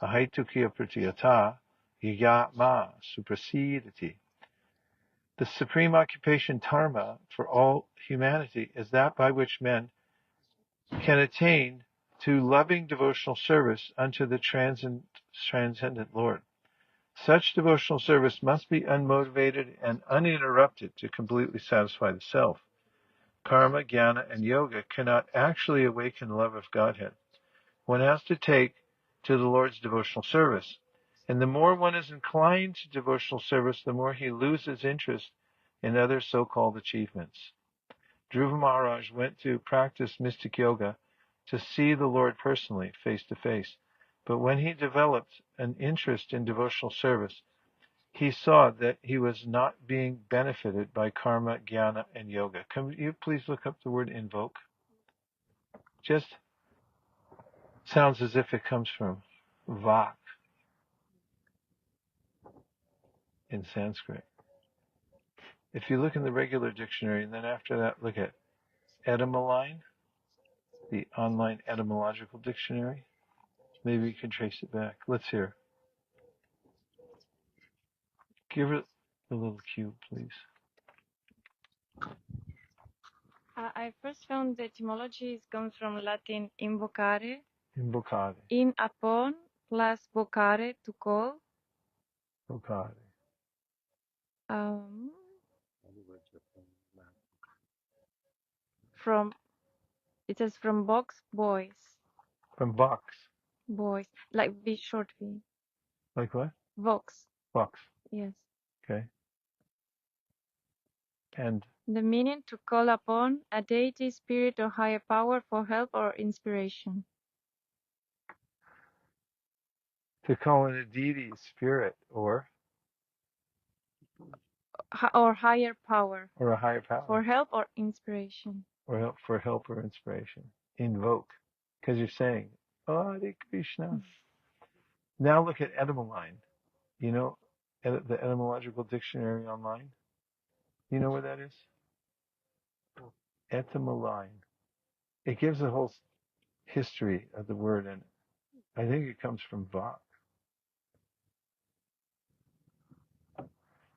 ahaitukiya pratiyata yama suprasidati. The supreme occupation dharma for all humanity is that by which men can attain to loving devotional service unto the transcendent Lord. Such devotional service must be unmotivated and uninterrupted to completely satisfy the self. Karma, jnana, and yoga cannot actually awaken love of Godhead. One has to take to the Lord's devotional service. And the more one is inclined to devotional service, the more he loses interest in other so-called achievements. Dhruva Maharaj went to practice mystic yoga to see the Lord personally, face to face. But when he developed an interest in devotional service, he saw that he was not being benefited by karma, jnana, and yoga. Can you please look up the word invoke? Just sounds as if it comes from vak in Sanskrit. If you look in the regular dictionary, and then after that look at Etymoline, the online etymological dictionary, maybe you can trace it back. Let's hear. Give it a little cue, please. I first found the etymology comes from Latin invocare, Invocare. in upon plus vocare, to call. Vocare. From it says from box boys. From box. Boys, like V short V. Like what? Vox. Box. Yes. Okay. And The meaning: to call upon a deity, spirit, or higher power for help or inspiration. to call in a deity, spirit, or Or higher power a higher power, for help or inspiration. or help or inspiration. Invoke, because you're saying, "Oh, Hare Krishna." Now look at Etymoline. You know, the etymological dictionary online. You know where that is? Etymoline. It gives a whole history of the word, and I think it comes from Bach.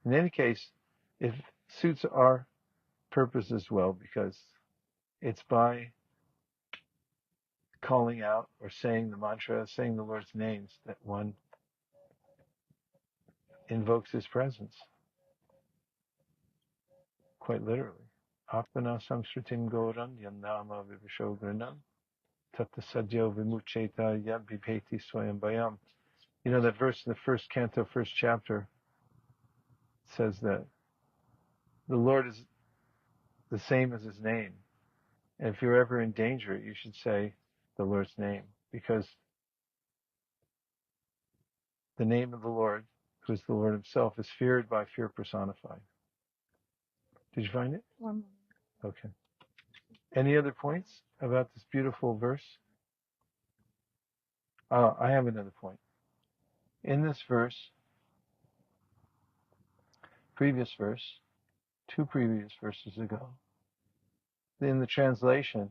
In any case, it suits our purpose as well, because it's by calling out or saying the mantra, saying the Lord's names, that one invokes his presence. Quite literally. Apana samsritim goran yannama vivishogranam tata sadyo vimucheta yad bipeti swayam bayam. You know that verse in the first canto, first chapter, says that the Lord is the same as his name. And if you're ever in danger, you should say the Lord's name, because the name of the Lord, who is the Lord himself, is feared by fear personified. Did you find it? One moment. Okay. Any other points about this beautiful verse? I have another point. In this verse, previous verse, two previous verses ago, in the translation,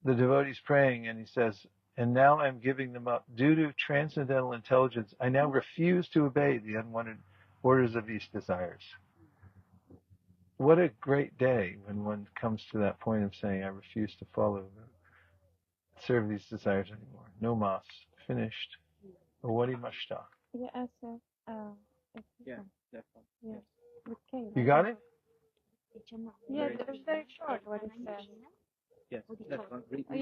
the devotee's praying and he says, "And now I'm giving them up. Due to transcendental intelligence, I now refuse to obey the unwanted orders of these desires." What a great day when one comes to that point of saying, "I refuse to follow serve these desires anymore. No mas. Finished. Owarimashita. Yeah, I said, Yeah, that one. yeah. Okay. You got it? Yeah, that's very short what it says. Yes, that one. Read. Oh,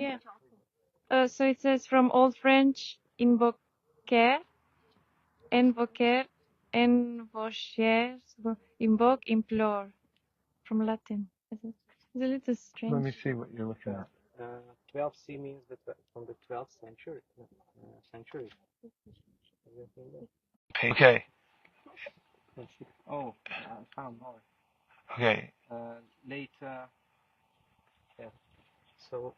yeah. So it says from Old French, invoquer, envocher, invoke, implore, from Latin. It's a little Let strange. me see what you're looking at. 12C means from the 12th century. Okay. Oh, I found more. Okay. Later. Yeah. So.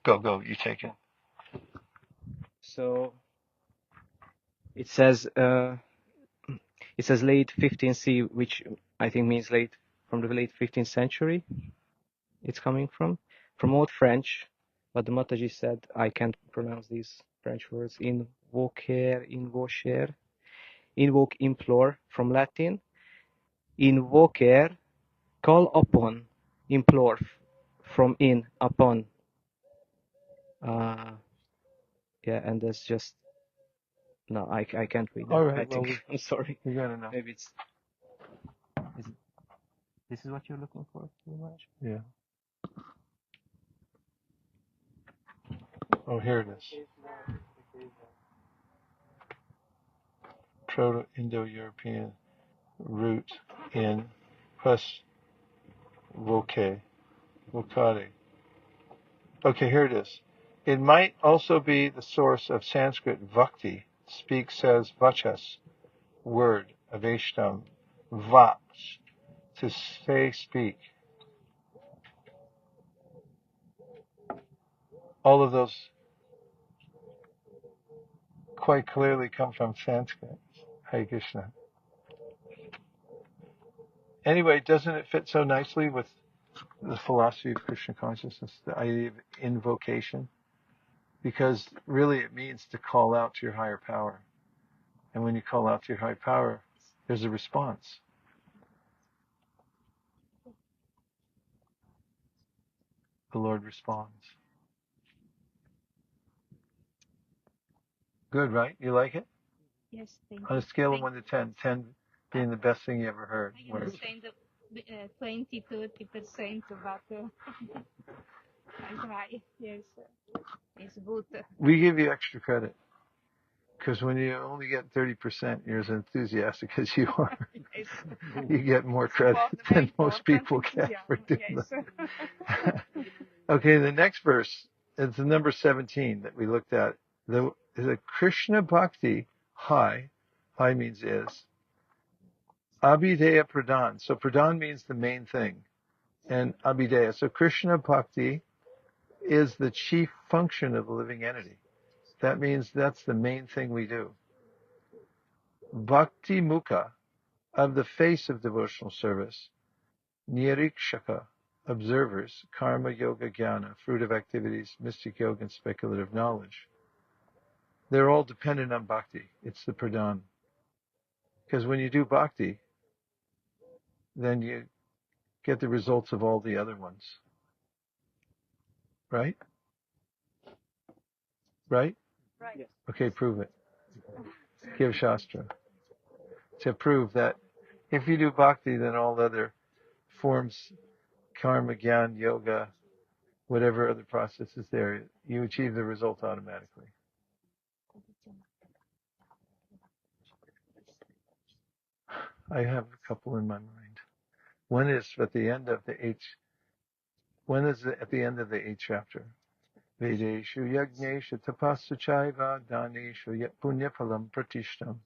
Go. You take it. So it says late 15C, which I think means from the late 15th century. It's coming from Old French, but the Mataji said I can't pronounce these French words. Invoker, invoke, implore from Latin. Invoker, call upon, implore from in, upon. Yeah, and that's just no, I can't read that. All right. I think I'm sorry. You got enough. Maybe this is what you're looking for, pretty much. Yeah. Oh, here it is. Proto-Indo-European root in plus vocare. Okay, here it is. It might also be the source of Sanskrit bhakti, speak says vachas, word, aveshtam, vach, to say, speak. All of those quite clearly come from Sanskrit. Hare Krishna. Anyway, doesn't it fit so nicely with the philosophy of Krishna consciousness, the idea of invocation? Because really it means to call out to your higher power. And when you call out to your higher power, there's a response. The Lord responds. Good, right? You like it? Yes, thank you. On a scale of 1 to 10, 10 being the best thing you ever heard. I understand 20 to 30%, but I try. Yes, it's good. We give you extra credit. Because when you only get 30%, you're as enthusiastic as you are. Yes. You get more credit than most people get for doing that. Okay, the next verse is the number 17 that we looked at. The Krishna Bhakti, high means is, Abhideya Pradhan. So Pradhan means the main thing. And Abhideya. So Krishna Bhakti is the chief function of the living entity. That means that's the main thing we do. Bhakti Mukha, of the face of devotional service, Nirikshaka, observers, karma, yoga, jnana, fruit of activities, mystic yoga, and speculative knowledge. They're all dependent on bhakti. It's the pradhan. Because when you do bhakti, then you get the results of all the other ones. Right? Right? Right. Yes. Okay, prove it. Give Shastra. To prove that if you do bhakti, then all other forms, karma, jnana, yoga, whatever other process is there, you achieve the result automatically. I have a couple in my mind. One is at the end of the eighth chapter. Vedeshu yagneshu tapassu chaiva daneshu yat punyapalam pratishtam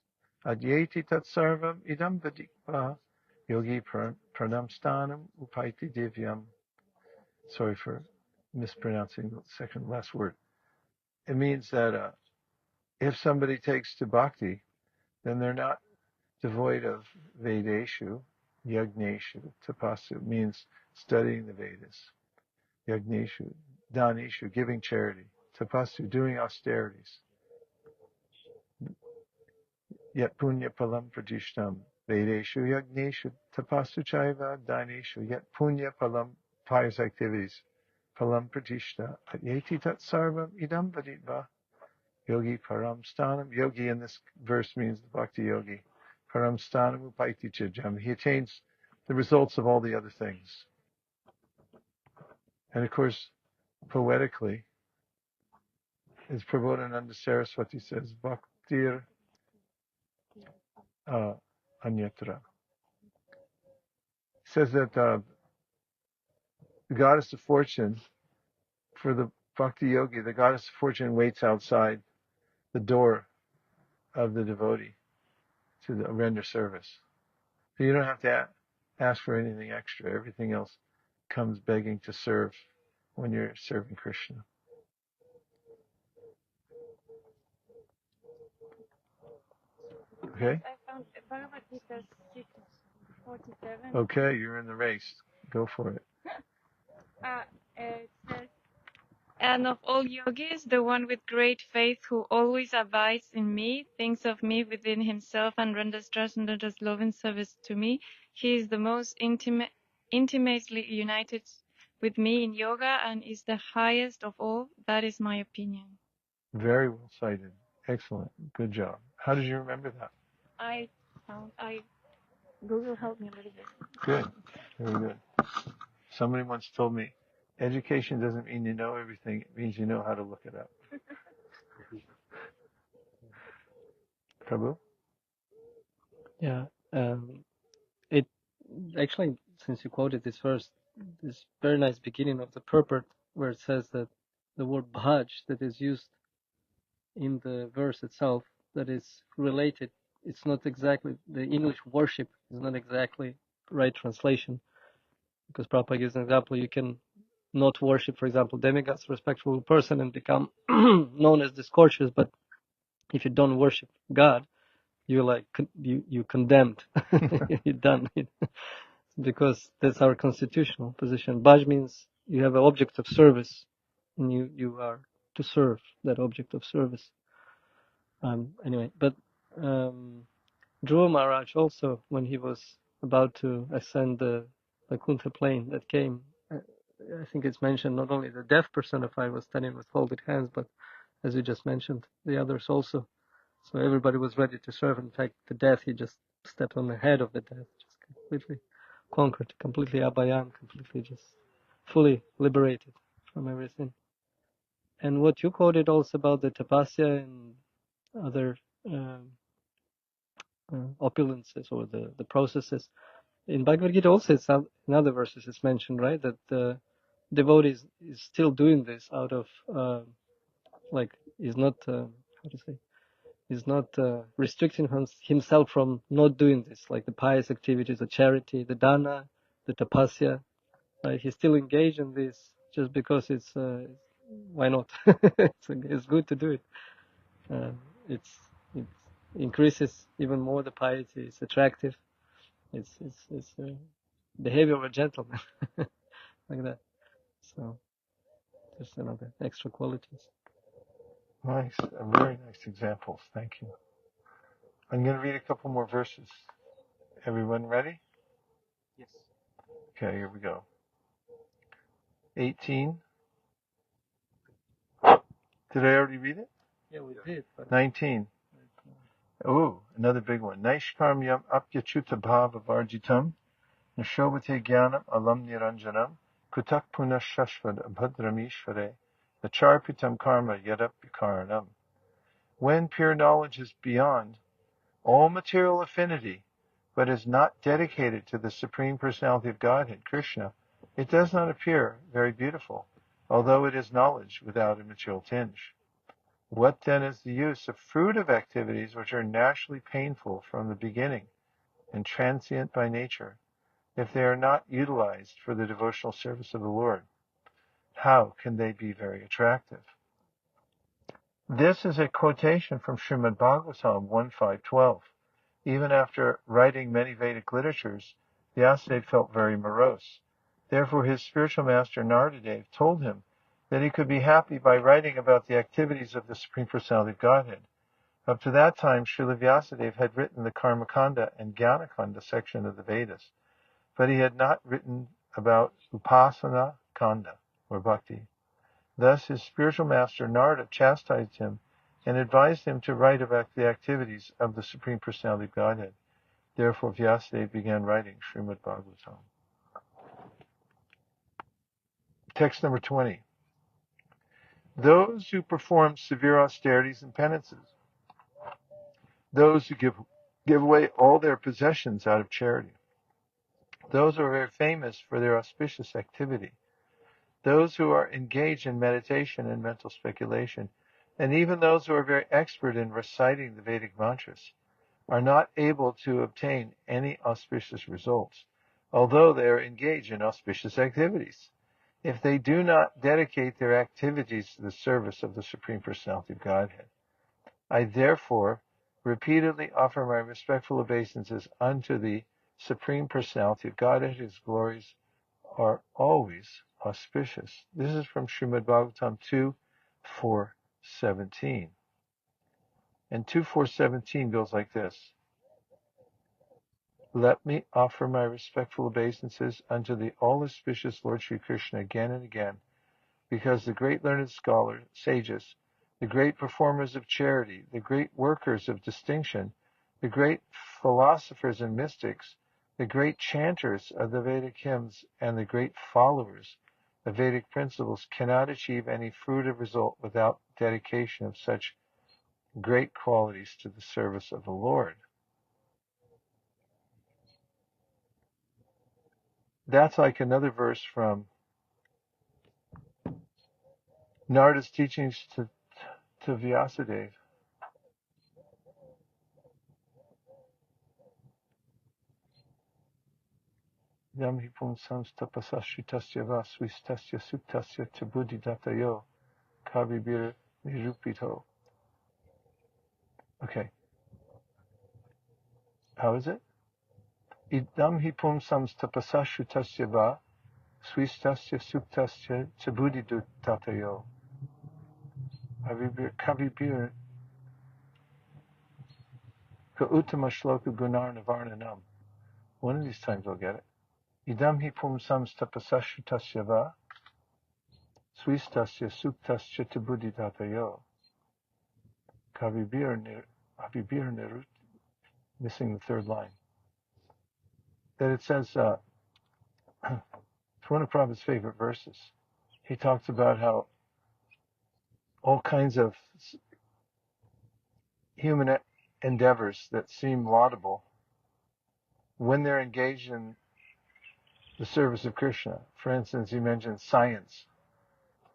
adyeti tatsarvam idam vadikva yogi pranamstanam upaiti divyam. Sorry for mispronouncing the last word. It means that if somebody takes to bhakti, then they're not devoid of Vedeshu, Yagneshu, Tapasu means studying the Vedas. Yagneshu, Daneshu, giving charity. Tapasu, doing austerities. Yet Punya Palam Pradishtam. Vedeshu, Yagneshu, Tapasu Chaiva, Daneshu, yet Punya Palam, pious activities. phalam pratishta atyeti tat sarvam idam vaditva yogi param stanam. Yogi in this verse means the bhakti yogi. Param stanam upaiti chijam. He attains the results of all the other things. And of course, poetically, as Prabodhananda Saraswati says, bhaktir anyatra. He says that the goddess of fortune, for the bhakti yogi, the goddess of fortune waits outside the door of the devotee to render service. So you don't have to ask for anything extra. Everything else comes begging to serve when you're serving Krishna. Okay? I found Bhagavad Gita 6:47. Okay, you're in the race. Go for it. It says, and of all yogis, the one with great faith who always abides in me, thinks of me within himself, and renders transcendental love and service to me. He is the most intimately united with me in yoga and is the highest of all. That is my opinion. Very well cited. Excellent. Good job. How did you remember that? Google helped me a little bit. Good. Very good. Somebody once told me, education doesn't mean you know everything. It means you know how to look it up. Prabhu? Yeah. It actually, since you quoted this verse, this very nice beginning of the purport where it says that the word bhaj that is used in the verse itself, that is related, it's not exactly, the English worship is not exactly right translation, because Prabhupada gives an example. You can not worship, for example, demigods, respectful person, and become known as discourteous, but if you don't worship God, you're like, you condemned. You're done. Because that's our constitutional position. Bhaj means you have an object of service, and you are to serve that object of service. Anyway, but Dhruva Maharaj also, when he was about to ascend the Vaikuntha plane that came, I think it's mentioned not only the death personified was standing with folded hands, but as you just mentioned, the others also. So everybody was ready to serve. In fact, the death, he just stepped on the head of the death, just completely conquered, completely abhayam, completely just fully liberated from everything. And what you quoted also about the tapasya and other opulences or the processes, in Bhagavad Gita also, it's in other verses it's mentioned, right, that the devotee is still doing this out of, is not, is not restricting himself from not doing this, like the pious activities, the charity, the dana, the tapasya. Right? He's still engaged in this just because it's why not? It's good to do it. It increases even more the piety. It's attractive. It's behavior of a gentleman, like that. So just another extra qualities. Nice. Very nice examples. Thank you. I'm going to read a couple more verses. Everyone ready? Yes. Okay, here we go. 18. Did I already read it? Yeah, we did. But 19. Oh, another big one. Naishkarm yam apyachuta bhava varjitam nashobhate jnanam alam niranjanam kutak punah shashvad abhadramishvare acharpitam karma yadapyakaranam. When pure knowledge is beyond all material affinity, but is not dedicated to the Supreme Personality of Godhead, Krishna, it does not appear very beautiful, although it is knowledge without a material tinge. What then is the use of fruitive activities which are naturally painful from the beginning and transient by nature, if they are not utilized for the devotional service of the Lord? How can they be very attractive? This is a quotation from Srimad Bhagavatam 1.5.12. Even after writing many Vedic literatures, Vyasadeva felt very morose. Therefore his spiritual master Naradadev told him that he could be happy by writing about the activities of the Supreme Personality of Godhead. Up to that time, Srila Vyasadeva had written the Karmakanda and Jnanakanda section of the Vedas, but he had not written about Upasana Kanda. or bhakti. Thus his spiritual master Narada chastised him and advised him to write about the activities of the Supreme Personality of Godhead. Therefore Vyasadeva began writing Srimad Bhagavatam. Text number 20. Those who perform severe austerities and penances, those who give away all their possessions out of charity, those who are very famous for their auspicious activity, those who are engaged in meditation and mental speculation, and even those who are very expert in reciting the Vedic mantras, are not able to obtain any auspicious results, although they are engaged in auspicious activities, if they do not dedicate their activities to the service of the Supreme Personality of Godhead. I therefore repeatedly offer my respectful obeisances unto the Supreme Personality of Godhead, whose glories are always auspicious. This is from Srimad Bhagavatam 2.4.17. And 2.4.17 goes like this. Let me offer my respectful obeisances unto the all-auspicious Lord Sri Krishna again and again, because the great learned scholars, sages, the great performers of charity, the great workers of distinction, the great philosophers and mystics, the great chanters of the Vedic hymns, and the great followers of Vedic principles cannot achieve any fruitive result without dedication of such great qualities to the service of the Lord. That's like another verse from Narada's teachings to Vyasadeva. Yam hi pumsam tapasashritasya va svistasya suktasya tabuddhidatayo kavibir nirupito. Okay. How is it? Idam hi pumsam tapasashritasya va svistasya suktasya tabuddhidatayo kavibir ka uttama shloka gunar navarnanam. One of these times I'll get it. Idam hi pumsam tapasashritasya va svistasya suktasya tabuddhidatayo kavibir nirut. Missing the third line. That it says, it's one of Prabhupada's favorite verses. He talks about how all kinds of human endeavors that seem laudable, when they're engaged in the service of Krishna, for instance, he mentions science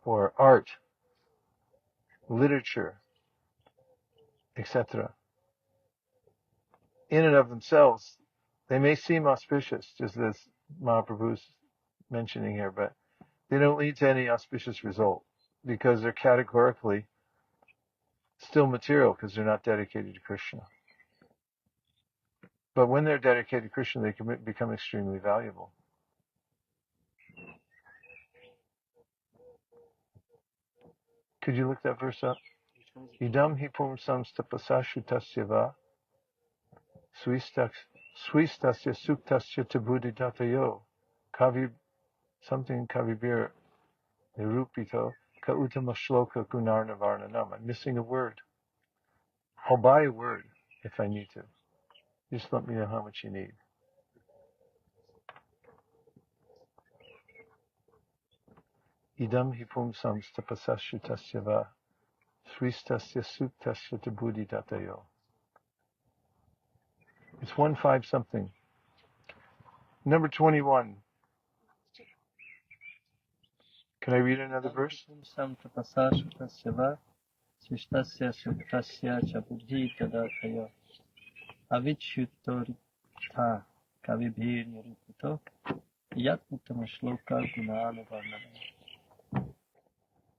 or art, literature, etc. In and of themselves, they may seem auspicious, just as Mahaprabhu's mentioning here, but they don't lead to any auspicious result because they're categorically still material because they're not dedicated to Krishna. But when they're dedicated to Krishna, they can become extremely valuable. Could you look that verse up? Idam hi pumsam tapasashutasya va swistasya suktasya tabuddhidatayo kavibir nirupito ka uttama shloka gunar navarnanam. I'm missing a word. I'll buy a word if I need to. Just let me know how much you need. Idam hi pumsam tapasashutasya va swistasya suktasya tabuddhidatayo. It's 1-5 something. Number 21. Can I read another verse?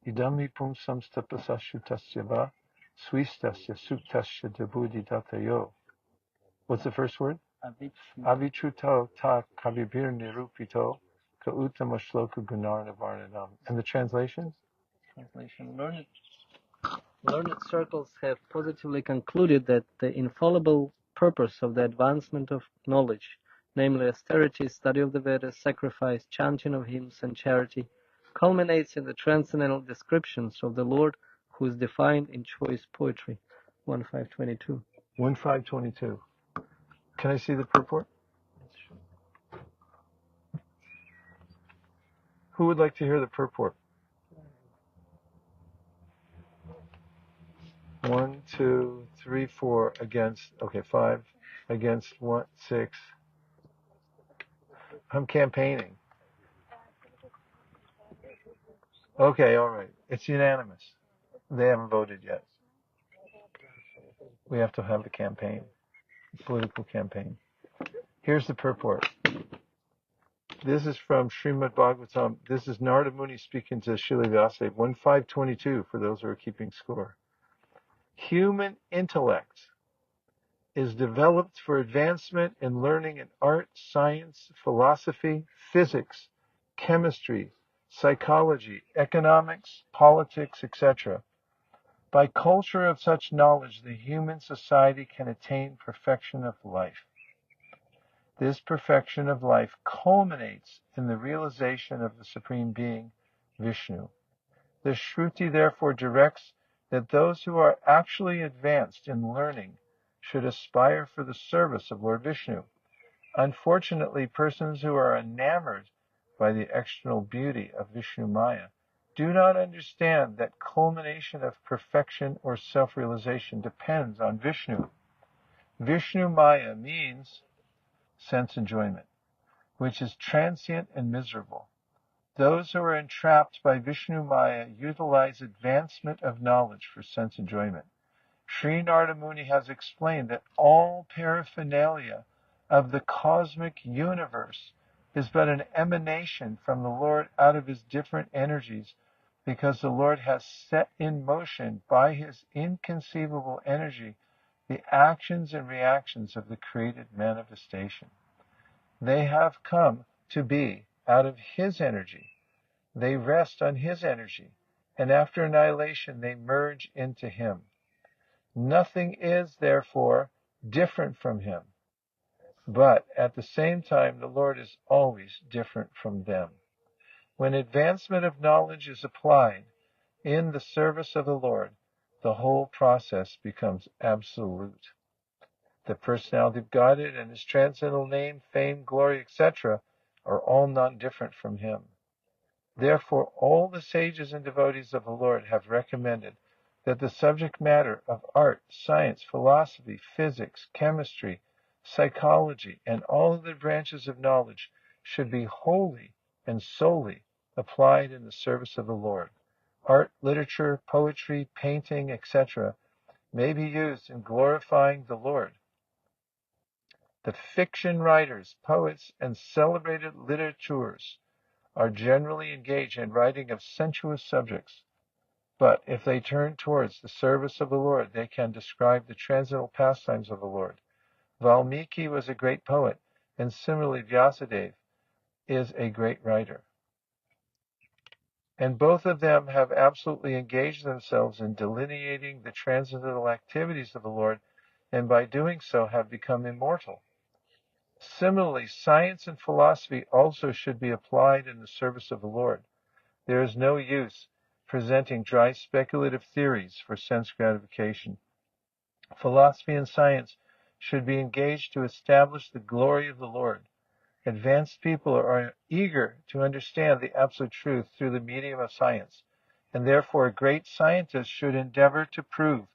Idami pumsam tapasashutasya va swistasya suktasya tabuddhidatayo. What's the first word? Avitruto ta kavibir nirupito ka uttama shloka gunar navarnanam. And the translation? Learned circles have positively concluded that the infallible purpose of the advancement of knowledge, namely austerity, study of the Vedas, sacrifice, chanting of hymns, and charity, culminates in the transcendental descriptions of the Lord who is defined in choice poetry. 1.5.22. 1.5.22. Can I see the purport? Who would like to hear the purport? 1, 2, 3, 4 against. Okay, 5 against 1, 6. I'm campaigning. Okay, all right. It's unanimous. They haven't voted yet. We have to have the campaign, political campaign. Here's the purport. This is from Srimad Bhagavatam. This is Narada Muni speaking to Srila Vyasadeva. 1.5.22 for those who are keeping score. Human intellect is developed for advancement in learning in art, science, philosophy, physics, chemistry, psychology, economics, politics, etc. By culture of such knowledge, the human society can attain perfection of life. This perfection of life culminates in the realization of the Supreme Being, Vishnu. The Shruti therefore directs that those who are actually advanced in learning should aspire for the service of Lord Vishnu. Unfortunately, persons who are enamored by the external beauty of Vishnu Maya do not understand that culmination of perfection or self-realization depends on Vishnu. Vishnu Maya means sense enjoyment, which is transient and miserable. Those who are entrapped by Vishnu Maya utilize advancement of knowledge for sense enjoyment. Sri Narada Muni has explained that all paraphernalia of the cosmic universe is but an emanation from the Lord out of his different energies, because the Lord has set in motion by his inconceivable energy the actions and reactions of the created manifestation. They have come to be out of his energy. They rest on his energy, and after annihilation they merge into him. Nothing is, therefore, different from him. But at the same time, the Lord is always different from them. When advancement of knowledge is applied in the service of the Lord, the whole process becomes absolute. The personality of Godhead and his transcendental name, fame, glory, etc. are all not different from him. Therefore, all the sages and devotees of the Lord have recommended that the subject matter of art, science, philosophy, physics, chemistry, psychology, and all other branches of knowledge should be wholly and solely applied in the service of the Lord. Art, literature, poetry, painting, etc. may be used in glorifying the Lord. The fiction writers, poets, and celebrated literateurs are generally engaged in writing of sensuous subjects. But if they turn towards the service of the Lord, they can describe the transcendental pastimes of the Lord. Valmiki was a great poet, and similarly Vyasadeva is a great writer. And both of them have absolutely engaged themselves in delineating the transcendental activities of the Lord, and by doing so have become immortal. Similarly, science and philosophy also should be applied in the service of the Lord. There is no use presenting dry speculative theories for sense gratification. Philosophy and science should be engaged to establish the glory of the Lord. Advanced people are eager to understand the absolute truth through the medium of science, and therefore great scientists should endeavor to prove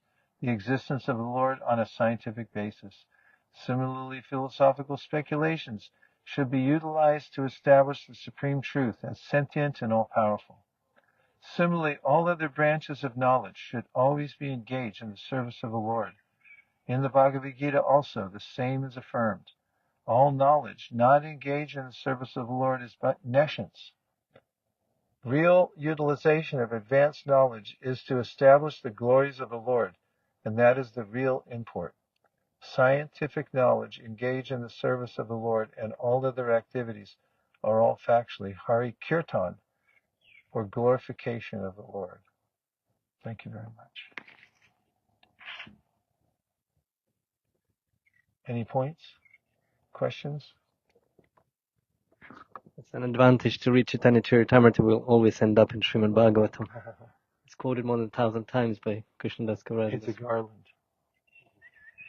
the existence of the Lord on a scientific basis. Similarly, philosophical speculations should be utilized to establish the supreme truth as sentient and all-powerful. Similarly, all other branches of knowledge should always be engaged in the service of the Lord. In the Bhagavad Gita also, the same is affirmed. All knowledge not engaged in the service of the Lord is but nescience. Real utilization of advanced knowledge is to establish the glories of the Lord, and that is the real import. Scientific knowledge engaged in the service of the Lord and all other activities are all factually Hari Kirtan, or glorification of the Lord. Thank you very much. Any points? Questions? It's an advantage to read Chaitanya Charitamrita. Will always end up in Srimad Bhagavatam. It's quoted more than 1,000 times by Krishna Das Kaviraj. It's a garland.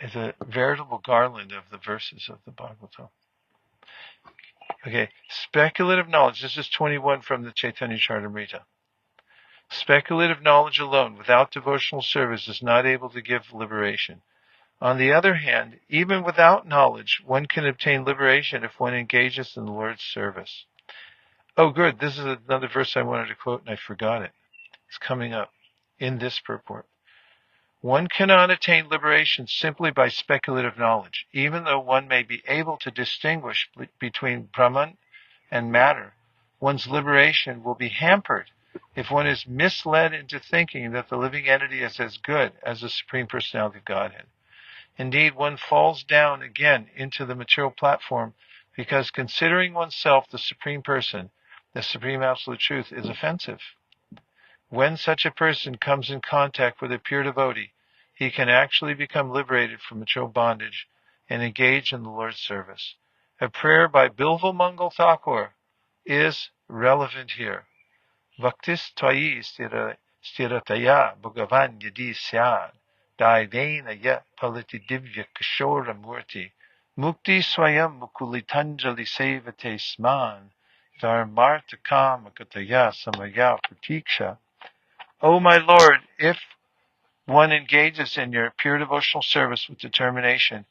It's a veritable garland of the verses of the Bhagavatam. Okay, speculative knowledge. This is 21 from the Chaitanya Charitamrita. Speculative knowledge alone, without devotional service, is not able to give liberation. On the other hand, even without knowledge, one can obtain liberation if one engages in the Lord's service. Oh, good. This is another verse I wanted to quote, and I forgot it. It's coming up in this purport. One cannot attain liberation simply by speculative knowledge, even though one may be able to distinguish between Brahman and matter. One's liberation will be hampered if one is misled into thinking that the living entity is as good as the Supreme Personality of Godhead. Indeed, one falls down again into the material platform because considering oneself the Supreme Person, the Supreme Absolute Truth, is offensive. When such a person comes in contact with a pure devotee, he can actually become liberated from material bondage and engage in the Lord's service. A prayer by Bilva Mangal Thakur is relevant here. Bhaktis tvayi stirataya bhagavan yadi syad daivena yat paliti divya kishora murti mukti swayam mukulitanjali sevate sman dharmarta kama kataya samaya pratiksha. O my Lord, if one engages in your pure devotional service with determination,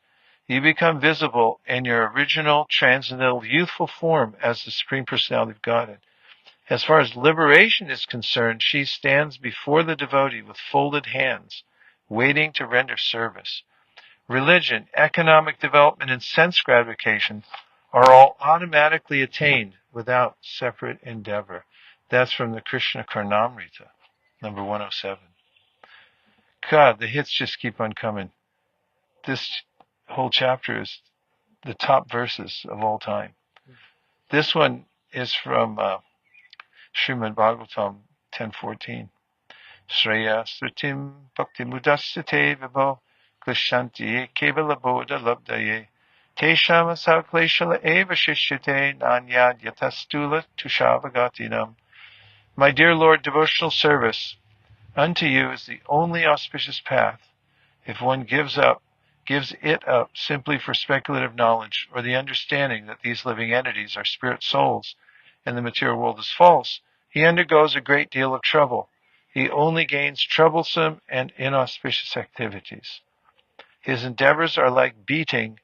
you become visible in your original transcendental youthful form as the Supreme Personality of Godhead. As far as liberation is concerned, she stands before the devotee with folded hands, waiting to render service. Religion, economic development, and sense gratification are all automatically attained without separate endeavor. That's from the Krishna Karnamrita, number 107. God, the hits just keep on coming. This whole chapter is the top verses of all time. This one is from Srimad Bhagavatam 10:14. Shreya Srutim Bhakti Mudassate Vibho Krishanti Kevala Bodha Labdaye Tesham Asakleshala Eva Shishyate Nanyad Yatastula Tushavagatinam. My dear Lord, devotional service unto you is the only auspicious path. If one gives it up simply for speculative knowledge or the understanding that these living entities are spirit souls and the material world is false, he undergoes a great deal of trouble. He only gains troublesome and inauspicious activities. His endeavors are like beating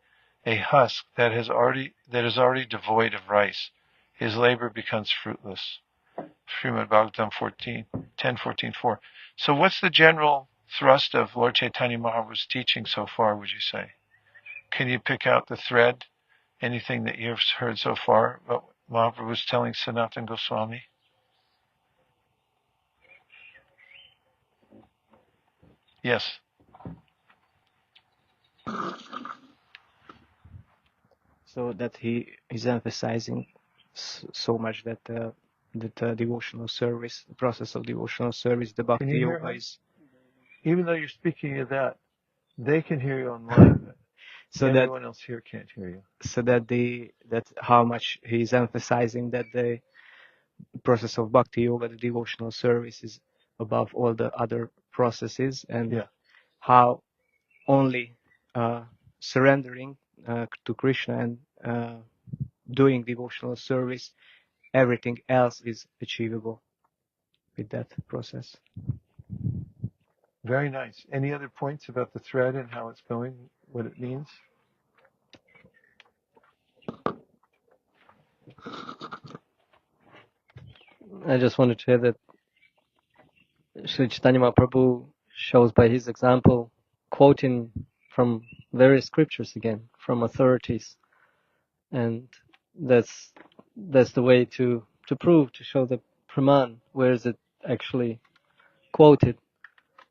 a husk that is already devoid of rice. His labor becomes fruitless. Srimad Bhagavatam 10:14-4. So what's the general thrust of Lord Chaitanya Mahaprabhu's teaching so far, would you say? Can you pick out the thread? Anything that you've heard so far about Mahaprabhu was telling Sanatana Goswami? Yes. So that he is emphasizing so much that devotional service, the process of devotional service, the bhakti yoga is. Even though you're speaking of that, they can hear you online, but so everyone else here can't hear you. So that how much he is emphasizing that the process of bhakti yoga, the devotional service, is above all the other processes, and how only surrendering to Krishna and doing devotional service, everything else is achievable with that process. Very nice. Any other points about the thread and how it's going, what it means? I just wanted to say that Sri Chaitanya Mahaprabhu shows by his example, quoting from various scriptures again, from authorities, and that's the way to prove, to show the praman, where is it actually quoted.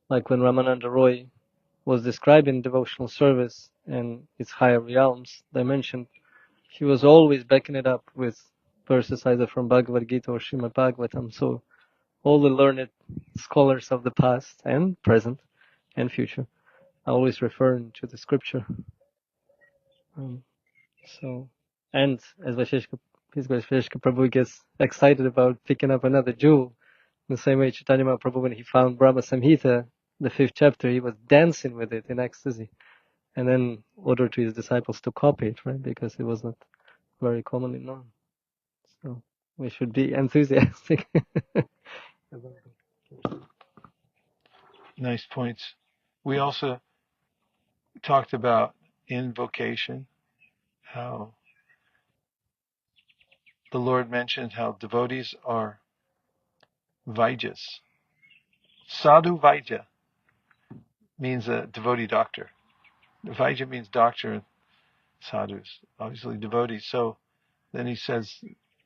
Like when Ramananda Roy was describing devotional service and its higher realms dimension, he was always backing it up with verses either from Bhagavad Gita or Srimad Bhagavatam. So all the learned scholars of the past and present and future are always referring to the scripture. And as Vaisesika His Vaisesika Prabhu gets excited about picking up another jewel. In the same way, Chaitanya Mahaprabhu, when he found Brahma Samhita, the 5th chapter, he was dancing with it in ecstasy, and then ordered to his disciples to copy it, right? Because it was not very commonly known. So we should be enthusiastic. Nice points. We also talked about invocation, how the Lord mentioned how devotees are Vaijas. Sadhu Vaidya means a devotee doctor. Vaidya means doctor, and sadhus, obviously devotees. So then he says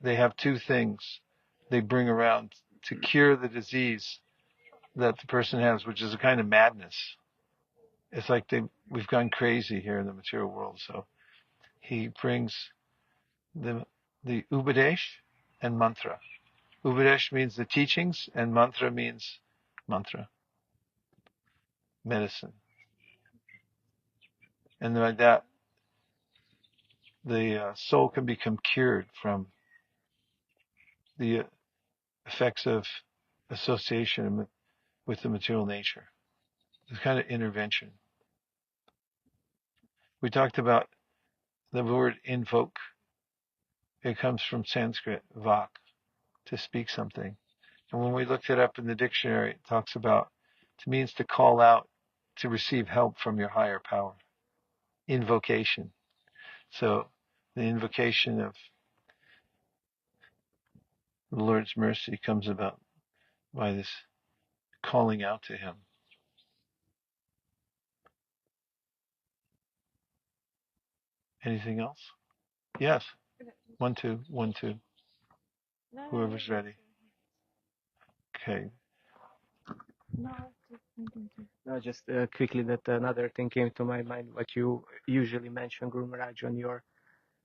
they have two things they bring around to cure the disease that the person has, which is a kind of madness. It's like we've gone crazy here in the material world. So he brings the Upadesh and mantra. Upadesh means the teachings, and mantra means mantra, medicine. And by that, the soul can become cured from the effects of association with the material nature. It's kind of intervention. We talked about the word invoke. It comes from Sanskrit, vak, to speak something. And when we looked it up in the dictionary, it talks about, it means to call out, to receive help from your higher power. Invocation. So the invocation of the Lord's mercy comes about by this calling out to Him. Anything else? Yes. 1, 2, 1, 2. Whoever's ready. Okay. No, just quickly, that another thing came to my mind, what you usually mention, Guru Maharaj, on your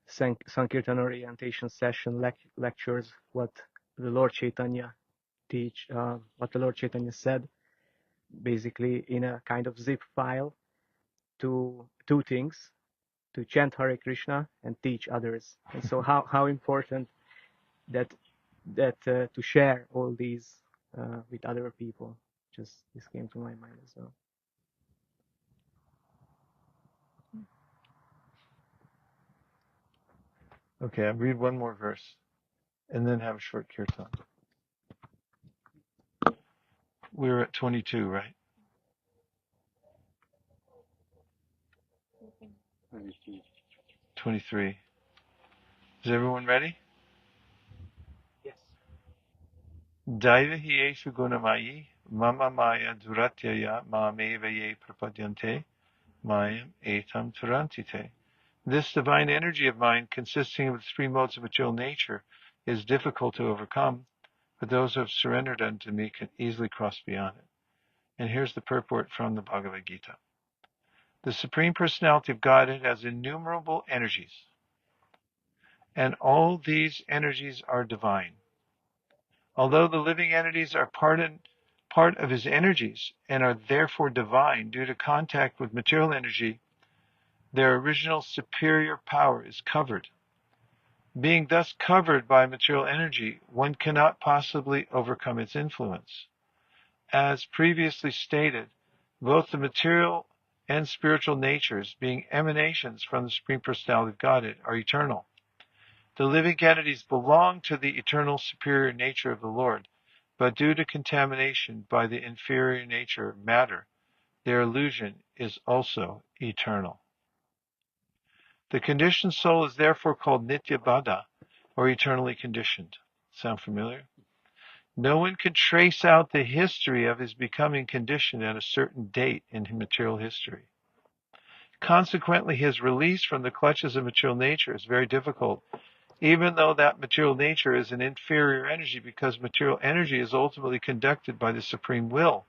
Sankirtan orientation session lectures, what the Lord Chaitanya what the Lord Chaitanya said, basically in a kind of zip file, to two things, to chant Hare Krishna and teach others. And so how important that to share all these with other people. Just this came to my mind as well. Okay, I'll read one more verse and then have a short kirtan. We're at 22, right? 23. Is everyone ready? Yes. Daiva hi eshu gunamayi, mama maya duratyaya mameva ye prapadyante, mayam etam turantite. This divine energy of mine, consisting of the three modes of material nature, is difficult to overcome, but those who have surrendered unto me can easily cross beyond it. And here's the purport from the Bhagavad Gita. The Supreme Personality of Godhead has innumerable energies, and all these energies are divine. Although the living entities are part of his energies and are therefore divine due to contact with material energy, their original superior power is covered. Being thus covered by material energy, one cannot possibly overcome its influence. As previously stated, both the material and spiritual natures, being emanations from the Supreme Personality of Godhead, are eternal. The living entities belong to the eternal superior nature of the Lord, but due to contamination by the inferior nature of matter, their illusion is also eternal. The conditioned soul is therefore called Nitya Baddha, or eternally conditioned. Sound familiar? No one can trace out the history of his becoming conditioned at a certain date in material history. Consequently, his release from the clutches of material nature is very difficult, even though that material nature is an inferior energy, because material energy is ultimately conducted by the supreme will,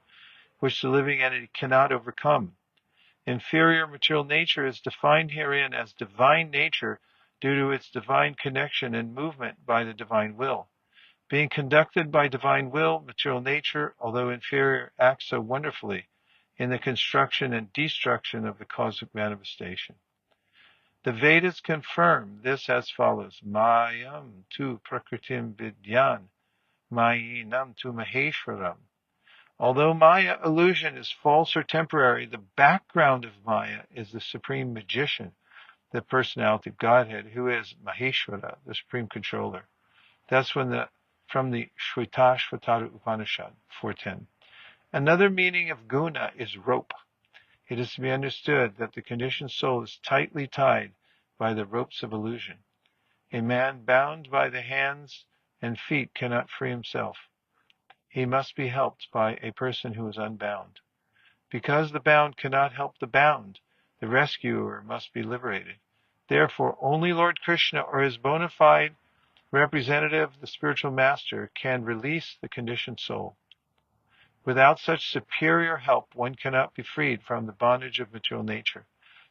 which the living entity cannot overcome. Inferior material nature is defined herein as divine nature due to its divine connection and movement by the divine will. Being conducted by divine will, material nature, although inferior, acts so wonderfully in the construction and destruction of the cosmic manifestation. The Vedas confirm this as follows: Mayam tu prakritim vidyan, mayinam tu maheshwaram. Although Maya illusion is false or temporary, the background of Maya is the supreme magician, the personality of Godhead, who is Maheshwara, the supreme controller. That's from the Shvetashvatara Upanishad 410. Another meaning of guna is rope. It is to be understood that the conditioned soul is tightly tied by the ropes of illusion. A man bound by the hands and feet cannot free himself. He must be helped by a person who is unbound. Because the bound cannot help the bound, the rescuer must be liberated. Therefore, only Lord Krishna or his bona fide representative, the spiritual master, can release the conditioned soul. Without such superior help, one cannot be freed from the bondage of material nature.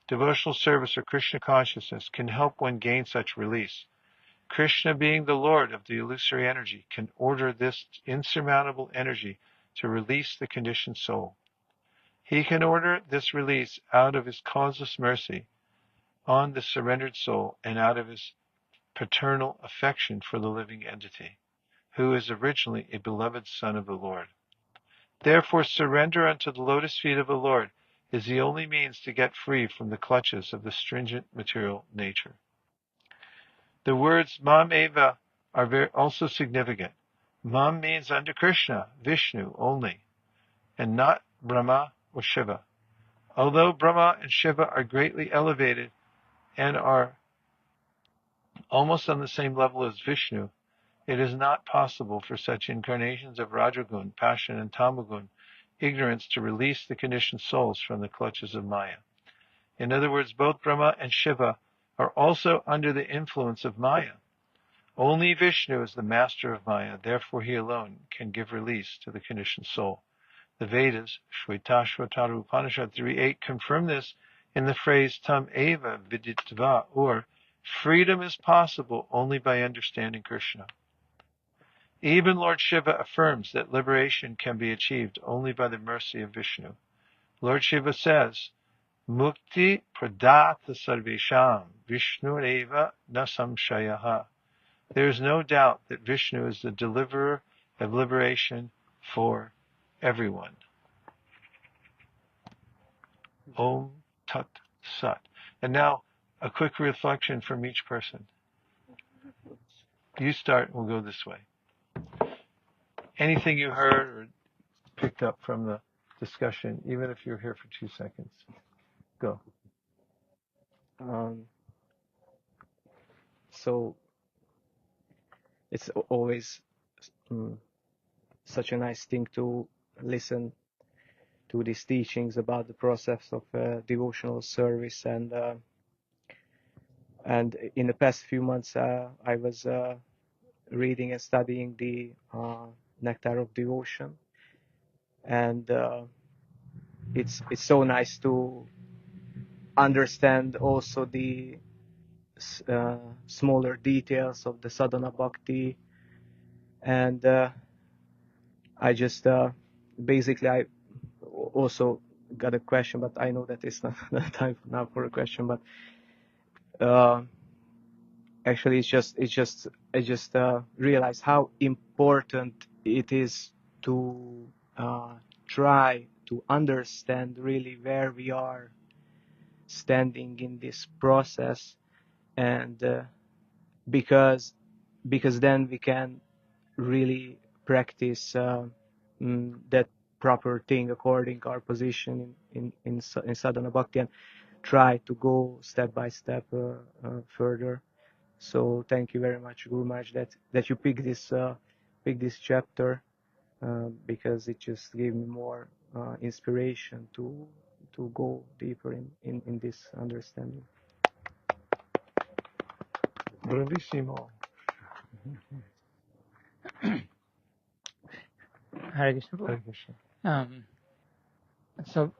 Devotional service or Krishna consciousness can help one gain such release. Krishna, being the Lord of the illusory energy, can order this insurmountable energy to release the conditioned soul. He can order this release out of his causeless mercy on the surrendered soul and out of his paternal affection for the living entity, who is originally a beloved son of the Lord. Therefore, surrender unto the lotus feet of the Lord is the only means to get free from the clutches of the stringent material nature. The words Mam Eva are also significant. Mam means unto Krishna, Vishnu only, and not Brahma or Shiva. Although Brahma and Shiva are greatly elevated and are almost on the same level as Vishnu, it is not possible for such incarnations of Rajagun, passion, and Tamagun, ignorance, to release the conditioned souls from the clutches of Maya. In other words, both Brahma and Shiva are also under the influence of Maya. Only Vishnu is the master of Maya, therefore he alone can give release to the conditioned soul. The Vedas, Shvetashvatara Upanishad 3.8, confirm this in the phrase Tam Eva Viditva, or freedom is possible only by understanding Krishna. Even Lord Shiva affirms that liberation can be achieved only by the mercy of Vishnu. Lord Shiva says, Mukti pradata sarvesham, Vishnu eva na samshayaha. There is no doubt that Vishnu is the deliverer of liberation for everyone. Om Tat Sat. And now, a quick reflection from each person. You start, and we'll go this way. Anything you heard or picked up from the discussion, even if you're here for 2 seconds. Go. So it's always such a nice thing to listen to these teachings about the process of devotional service, and in the past few months I was reading and studying the Nectar of Devotion, and it's so nice to understand also the smaller details of the sadhana bhakti, and I just basically I also got a question, but I know that it's not time now for a question, but actually I just realized how important it is to try to understand really where we are standing in this process, and because then we can really practice that proper thing according to our position in sadhana bhakti, and try to go step by step further. So thank you very much, Guru Maharaj, that you picked this chapter, because it just gave me more inspiration to go deeper in this understanding. Bravissimo. Hare Krishna. Hare Krishna. So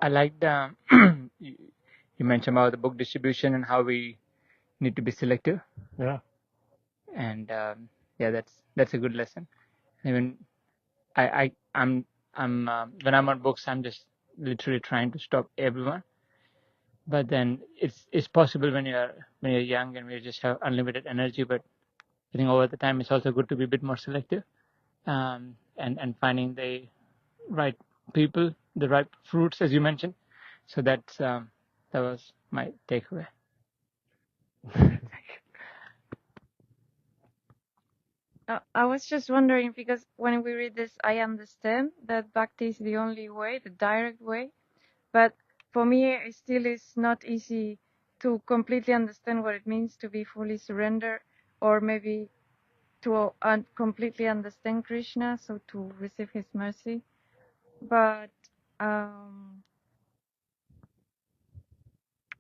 I liked you mentioned about the book distribution and how we need to be selective. Yeah. And yeah, that's a good lesson. Even I'm when I'm on books, I'm just literally trying to stop everyone. but then it's possible when you're young and we just have unlimited energy. But I think over the time it's also good to be a bit more selective, and finding the right people, the right fruits, as you mentioned. So that was my takeaway. I was just wondering, because when we read this, I understand that bhakti is the only way, the direct way. But for me, it still is not easy to completely understand what it means to be fully surrendered, or maybe to completely understand Krishna, so to receive his mercy. But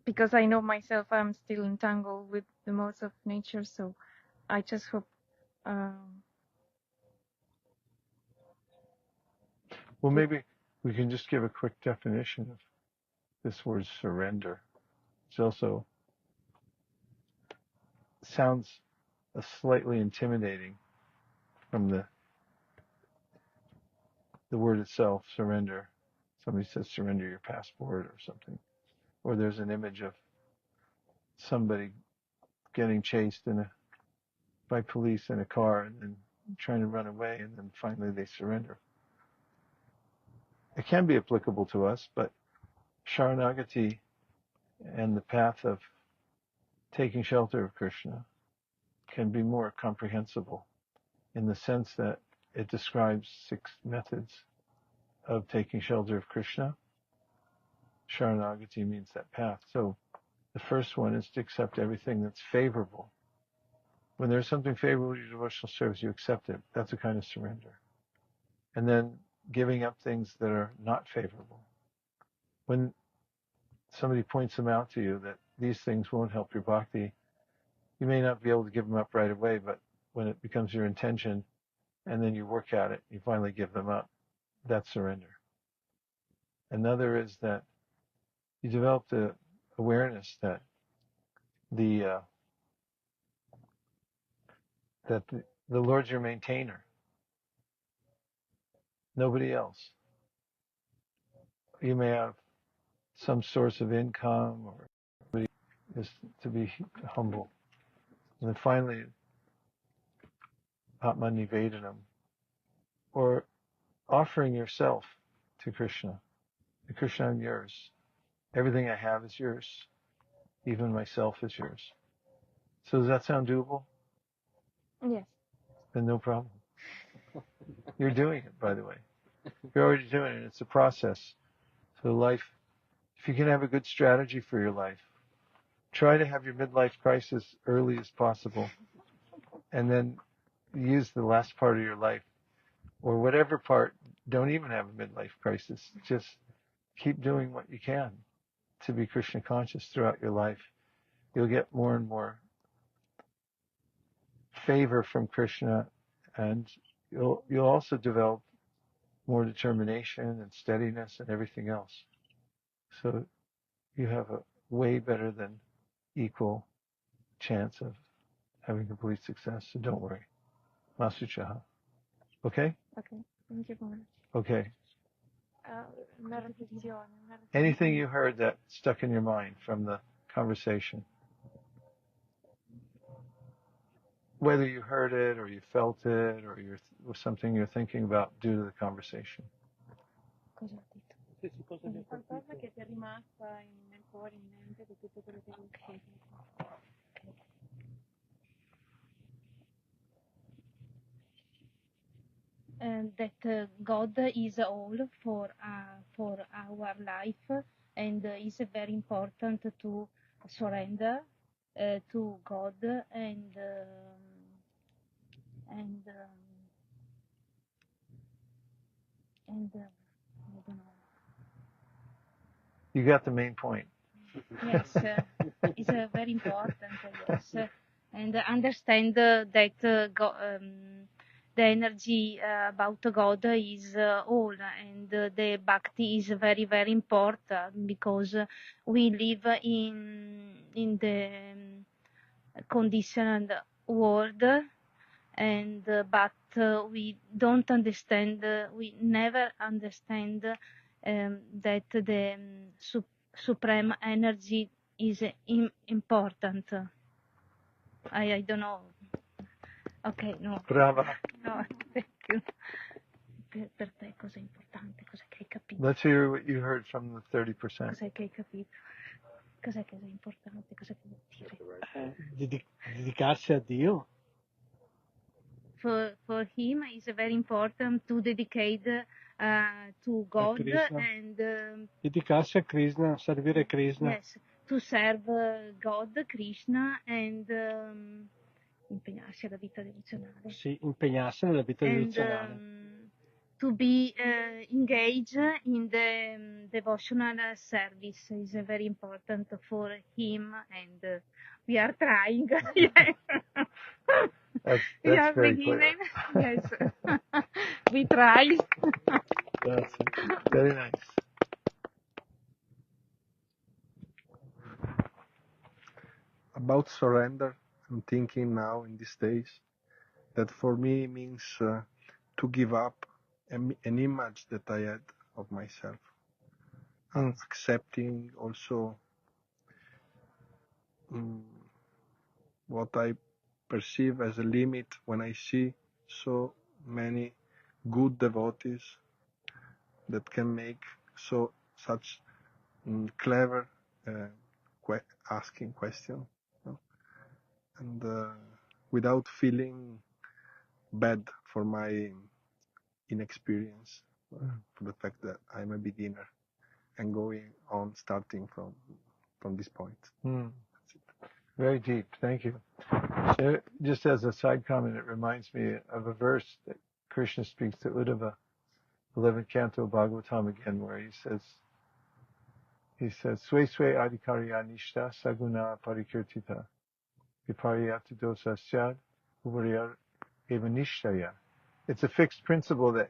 because I know myself, I'm still entangled with the modes of nature, so I just hope. Well, maybe we can just give a quick definition of this word surrender. It also sounds slightly intimidating from the word itself, surrender. Somebody says surrender your passport or something. Or there's an image of somebody getting chased by police in a car and then trying to run away, and then finally they surrender. It can be applicable to us, but Śaraṇāgati and the path of taking shelter of Krishna can be more comprehensible in the sense that it describes 6 methods of taking shelter of Krishna. Śaraṇāgati means that path. So the first one is to accept everything that's favorable. When there's something favorable to your devotional service, you accept it. That's a kind of surrender. And then giving up things that are not favorable. When somebody points them out to you that these things won't help your bhakti, you may not be able to give them up right away, but when it becomes your intention and then you work at it, you finally give them up. That's surrender. Another is that you develop the awareness that the Lord's your maintainer. Nobody else. You may have some source of income, or is to be humble. And then finally, ātma-nivedanam, or offering yourself to Krishna. Krishna, I'm yours. Everything I have is yours. Even myself is yours. So does that sound doable? Yes. Then no problem. You're doing it, by the way. You're already doing it. It's a process. So life, if you can have a good strategy for your life, try to have your midlife crisis early as possible, and then use the last part of your life, or whatever part, don't even have a midlife crisis. Just keep doing what you can to be Krishna conscious throughout your life. You'll get more and more favor from Krishna, and you'll also develop more determination and steadiness and everything else. So you have a way better than equal chance of having complete success. So don't worry. Masuchaha. Okay? Okay. Thank you very much. Okay. Anything you heard that stuck in your mind from the conversation? Whether you heard it or you felt it or was something you're thinking about due to the conversation. Qualcosa che ti è rimasta nel cuore, in mente di tutto quello che hai That God is all for our life, and it's very important to surrender to God and I don't know. You got the main point. Yes, it's very important. Yes, and understand that the energy about God is all, and the bhakti is very, very important, because we live in the conditioned world, and but we don't understand. We never understand that the supreme energy is important. I don't know. Ok, no. Brava. No, thank you. Per te cosa è importante? Cos'è che hai capito? Let's hear what you heard from the 30%. Cos'è che hai capito? Cos'è che è importante? Cos'è che vuol dire? Dedicarsi a Dio. For him, it's very important to dedicate to God and dedicarsi a Krishna, servire Krishna. Yes, to serve God, Krishna, and impegnarsi alla vita devozionale. Sì, impegnarsi nella vita devozionale. To be engaged in the devotional service is very important for him, and we are trying. That's we are very beginning. clear. Yes, we try. That's very nice. About surrender, I'm thinking now in these days that for me means to give up an image that I had of myself, and accepting also what I perceive as a limit when I see so many good devotees that can make such clever asking questions, and without feeling bad for my inexperience, for the fact that I'm a beginner and going on starting from this point. That's it. Very deep. Thank you. Just as a side comment, it reminds me of a verse that Krishna speaks to Uddhava, 11th canto of Bhagavatam again, where he says, Swe swe adhikarya nishta saguna parikirtita viparyata dosa syad uvarya eva nishtaya. It's a fixed principle that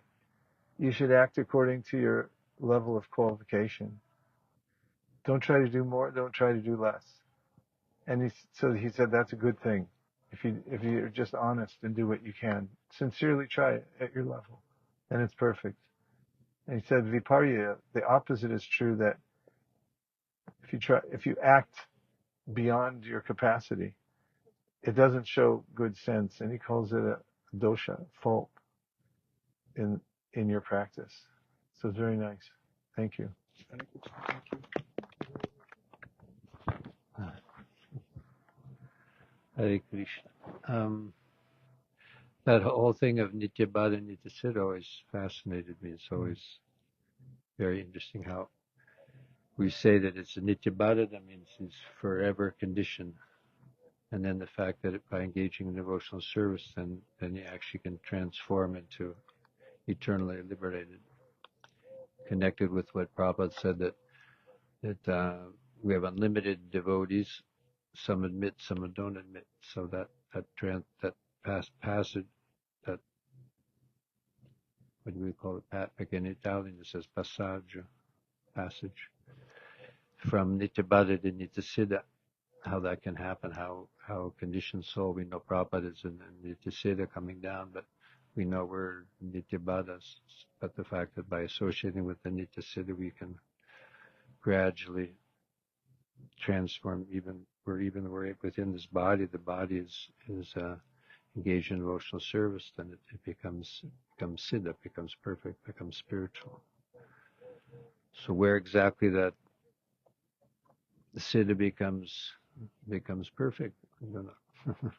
you should act according to your level of qualification. Don't try to do more, don't try to do less. And so he said that's a good thing. If you're just honest and do what you can, sincerely try it at your level, then it's perfect. And he said viparya, the opposite is true, that if you act beyond your capacity, it doesn't show good sense, and he calls it a dosha, fault in your practice. So it's very nice. Thank you. Thank you. Hare Krishna. That whole thing of Nityabhada and Nityasiddha always fascinated me. It's always very interesting how we say that it's a Nityabhada, that means it's forever conditioned. And then the fact that by engaging in devotional service, then you actually can transform into eternally liberated. Connected with what Prabhupada said, that we have unlimited devotees. Some admit, some don't admit. So that passage, that, what do we call it? Like in Italian, it says passage from Nityabhada to Nityasiddha. How that can happen? How conditioned soul? We know Prabhupada is in Nityasiddha coming down, but we know we're Nityabhadas. But the fact that by associating with the Nityasiddha, we can gradually transform. We're within this body. The body is engaged in devotional service. Then it becomes siddha, becomes perfect, becomes spiritual. So where exactly that the siddha becomes perfect, I don't know.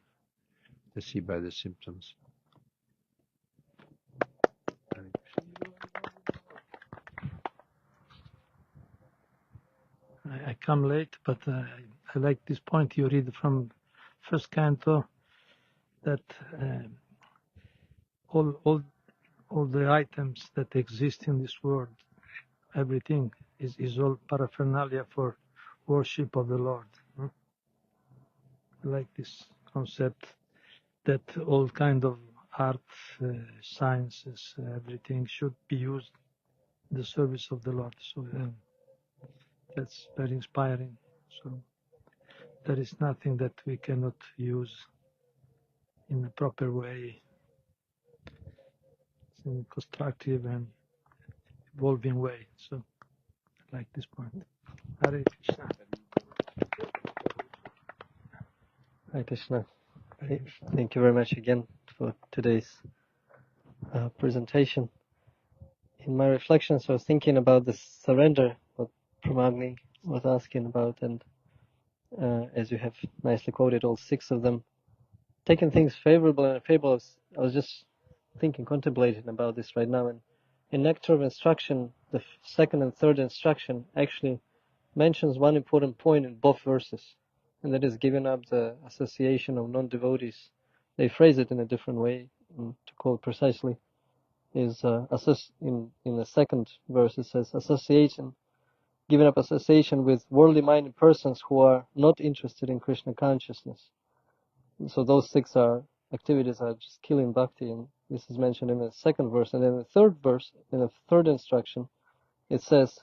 To see by the symptoms. I come late, but I like this point you read from first canto, that all the items that exist in this world, everything is all paraphernalia for worship of the Lord. I like this concept that all kind of art, sciences, everything should be used in the service of the Lord. So that's very inspiring. So there is nothing that we cannot use in a proper way. It's in a constructive and evolving way. So like this point. Hare Krishna. Hare Krishna. Thank you very much again for today's presentation. In my reflections, I was thinking about the surrender, what Pramagni was asking about, and as you have nicely quoted all 6 of them, taking things favorable and unfavorable. I was just thinking, contemplating about this right now. And in Nectar of Instruction, the 2nd and 3rd instruction actually mentions one important point in both verses, and that is giving up the association of non-devotees. They phrase it in a different way, to quote precisely, is in the 2nd verse it says association, giving up association with worldly-minded persons who are not interested in Krishna consciousness. So those 6 activities are just killing bhakti, and this is mentioned in the 2nd verse. And then the 3rd verse, in the 3rd instruction, it says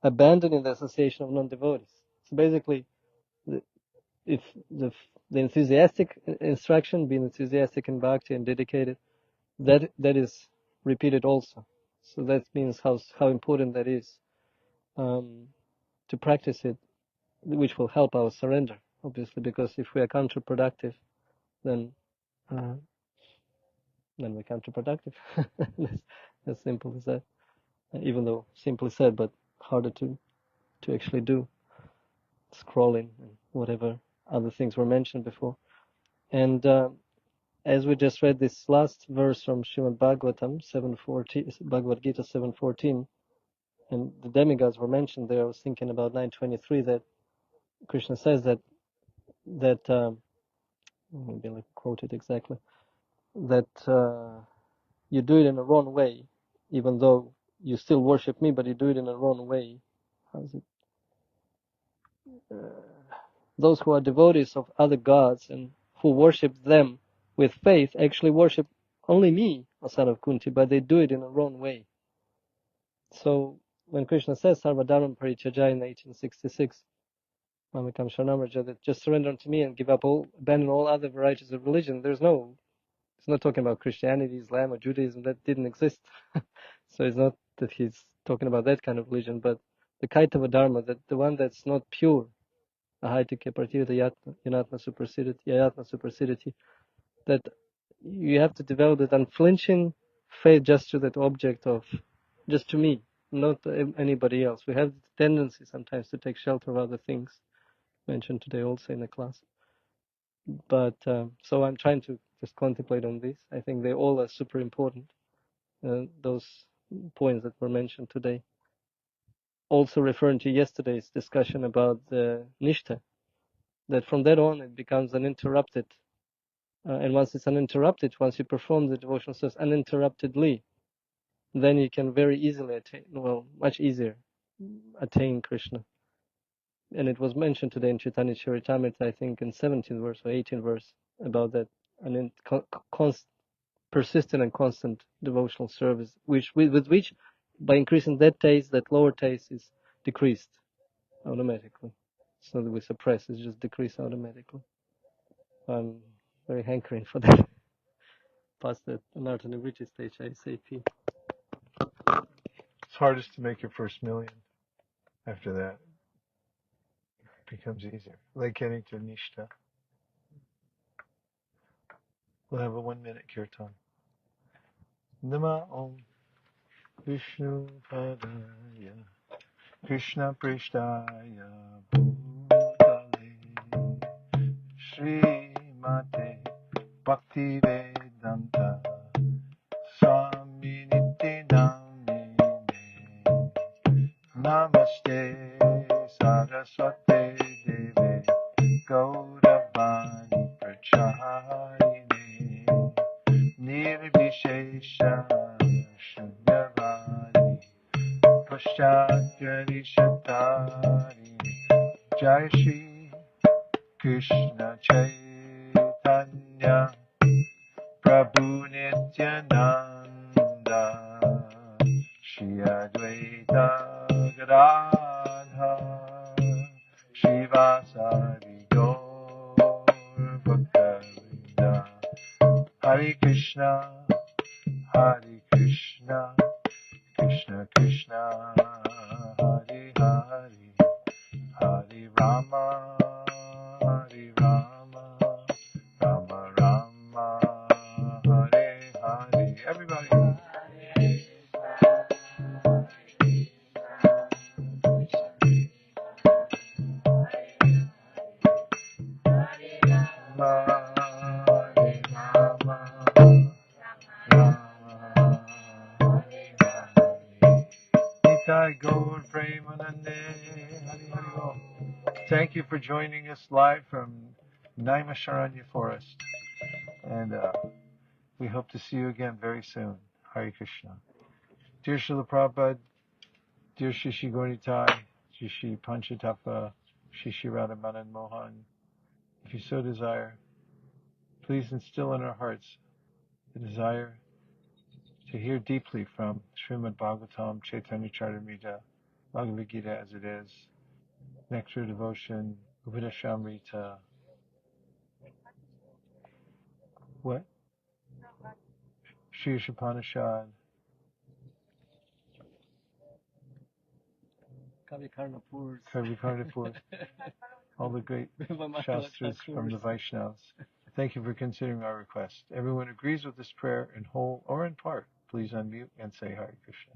abandoning the association of non-devotees. So basically, if the enthusiastic instruction, being enthusiastic in bhakti and dedicated, that is repeated also. So that means how important that is to practice it, which will help our surrender, obviously, because if we are counterproductive, then we're counterproductive. As simple as that. Even though simply said, but harder to actually do. Scrolling and whatever other things were mentioned before. And as we just read this last verse from Srimad Bhagavatam 7:14, Bhagavad Gita 7:14, and the demigods were mentioned there. I was thinking about 9:23 that Krishna says that maybe I'll quote it exactly, that you do it in a wrong way, even though you still worship me, but you do it in a wrong way. How's it? Those who are devotees of other gods and who worship them with faith actually worship only me, O son of Kunti, but they do it in a wrong way. So when Krishna says Sarvadharma Parityajaya in 1866, Mamekam Śaraṇāgati, that just surrender unto me and abandon all other varieties of religion, it's not talking about Christianity, Islam, or Judaism. That didn't exist. So it's not that he's talking about that kind of religion, but the Kaitava Dharma, that the one that's not pure, Ahaitike Partirtha Yanatma Supersidity, that you have to develop that unflinching faith just to that object of, just to me, not anybody else. We have the tendency sometimes to take shelter of other things, mentioned today also in the class. But so I'm trying to just contemplate on this. I think they all are super important, those points that were mentioned today. Also referring to yesterday's discussion about the Nishtha, that from that on it becomes uninterrupted. And once it's uninterrupted, once you perform the devotional service uninterruptedly, then you can very easily much easier attain Krishna. And it was mentioned today in Chaitanya Charitamrita, I think in 17th verse or 18th verse, about that persistent and constant devotional service, with which, by increasing that taste, that lower taste is decreased automatically. So that we suppress, it's just decreased automatically. I'm very hankering for that. Past that ātma-nivedanam stage ASAP. It's hardest to make your first million. After that, it becomes easier. Like getting to Nishtha. We'll have a 1-minute kirtan. Nama Om Vishnu Padaya Krishna Prishtaya Bhutale Srimate Bhakti Vedanta Swami Nityanamine Namaste Saraswate Deve Gauravani Prachayine Nirvishesha Shunyavadi Paschatya Rishatari Jai Shri Krishna Chaitanya Prabhu Nityananda Shri Advaita Gadadhar Shivasari Gaur Bhakta Hare Krishna, Krishna Krishna everybody. Thank you for joining us live from Naimisharanya Forest. And we hope to see you again very soon. Hare Krishna. Dear Srila Prabhupada, dear Shishi Gauritai, Shishi Panchatapa, Shishi Radhamanan Mohan, if you so desire, please instill in our hearts the desire to hear deeply from Srimad Bhagavatam, Chaitanya Charitamrita, Bhagavad Gita as it is, Nectar Devotion, Upadeshamrita. What? Shri Upanishad. Kavi all the great Shastras from the Vaishnavas. Thank you for considering our request. Everyone agrees with this prayer in whole or in part. Please unmute and say Hare Krishna.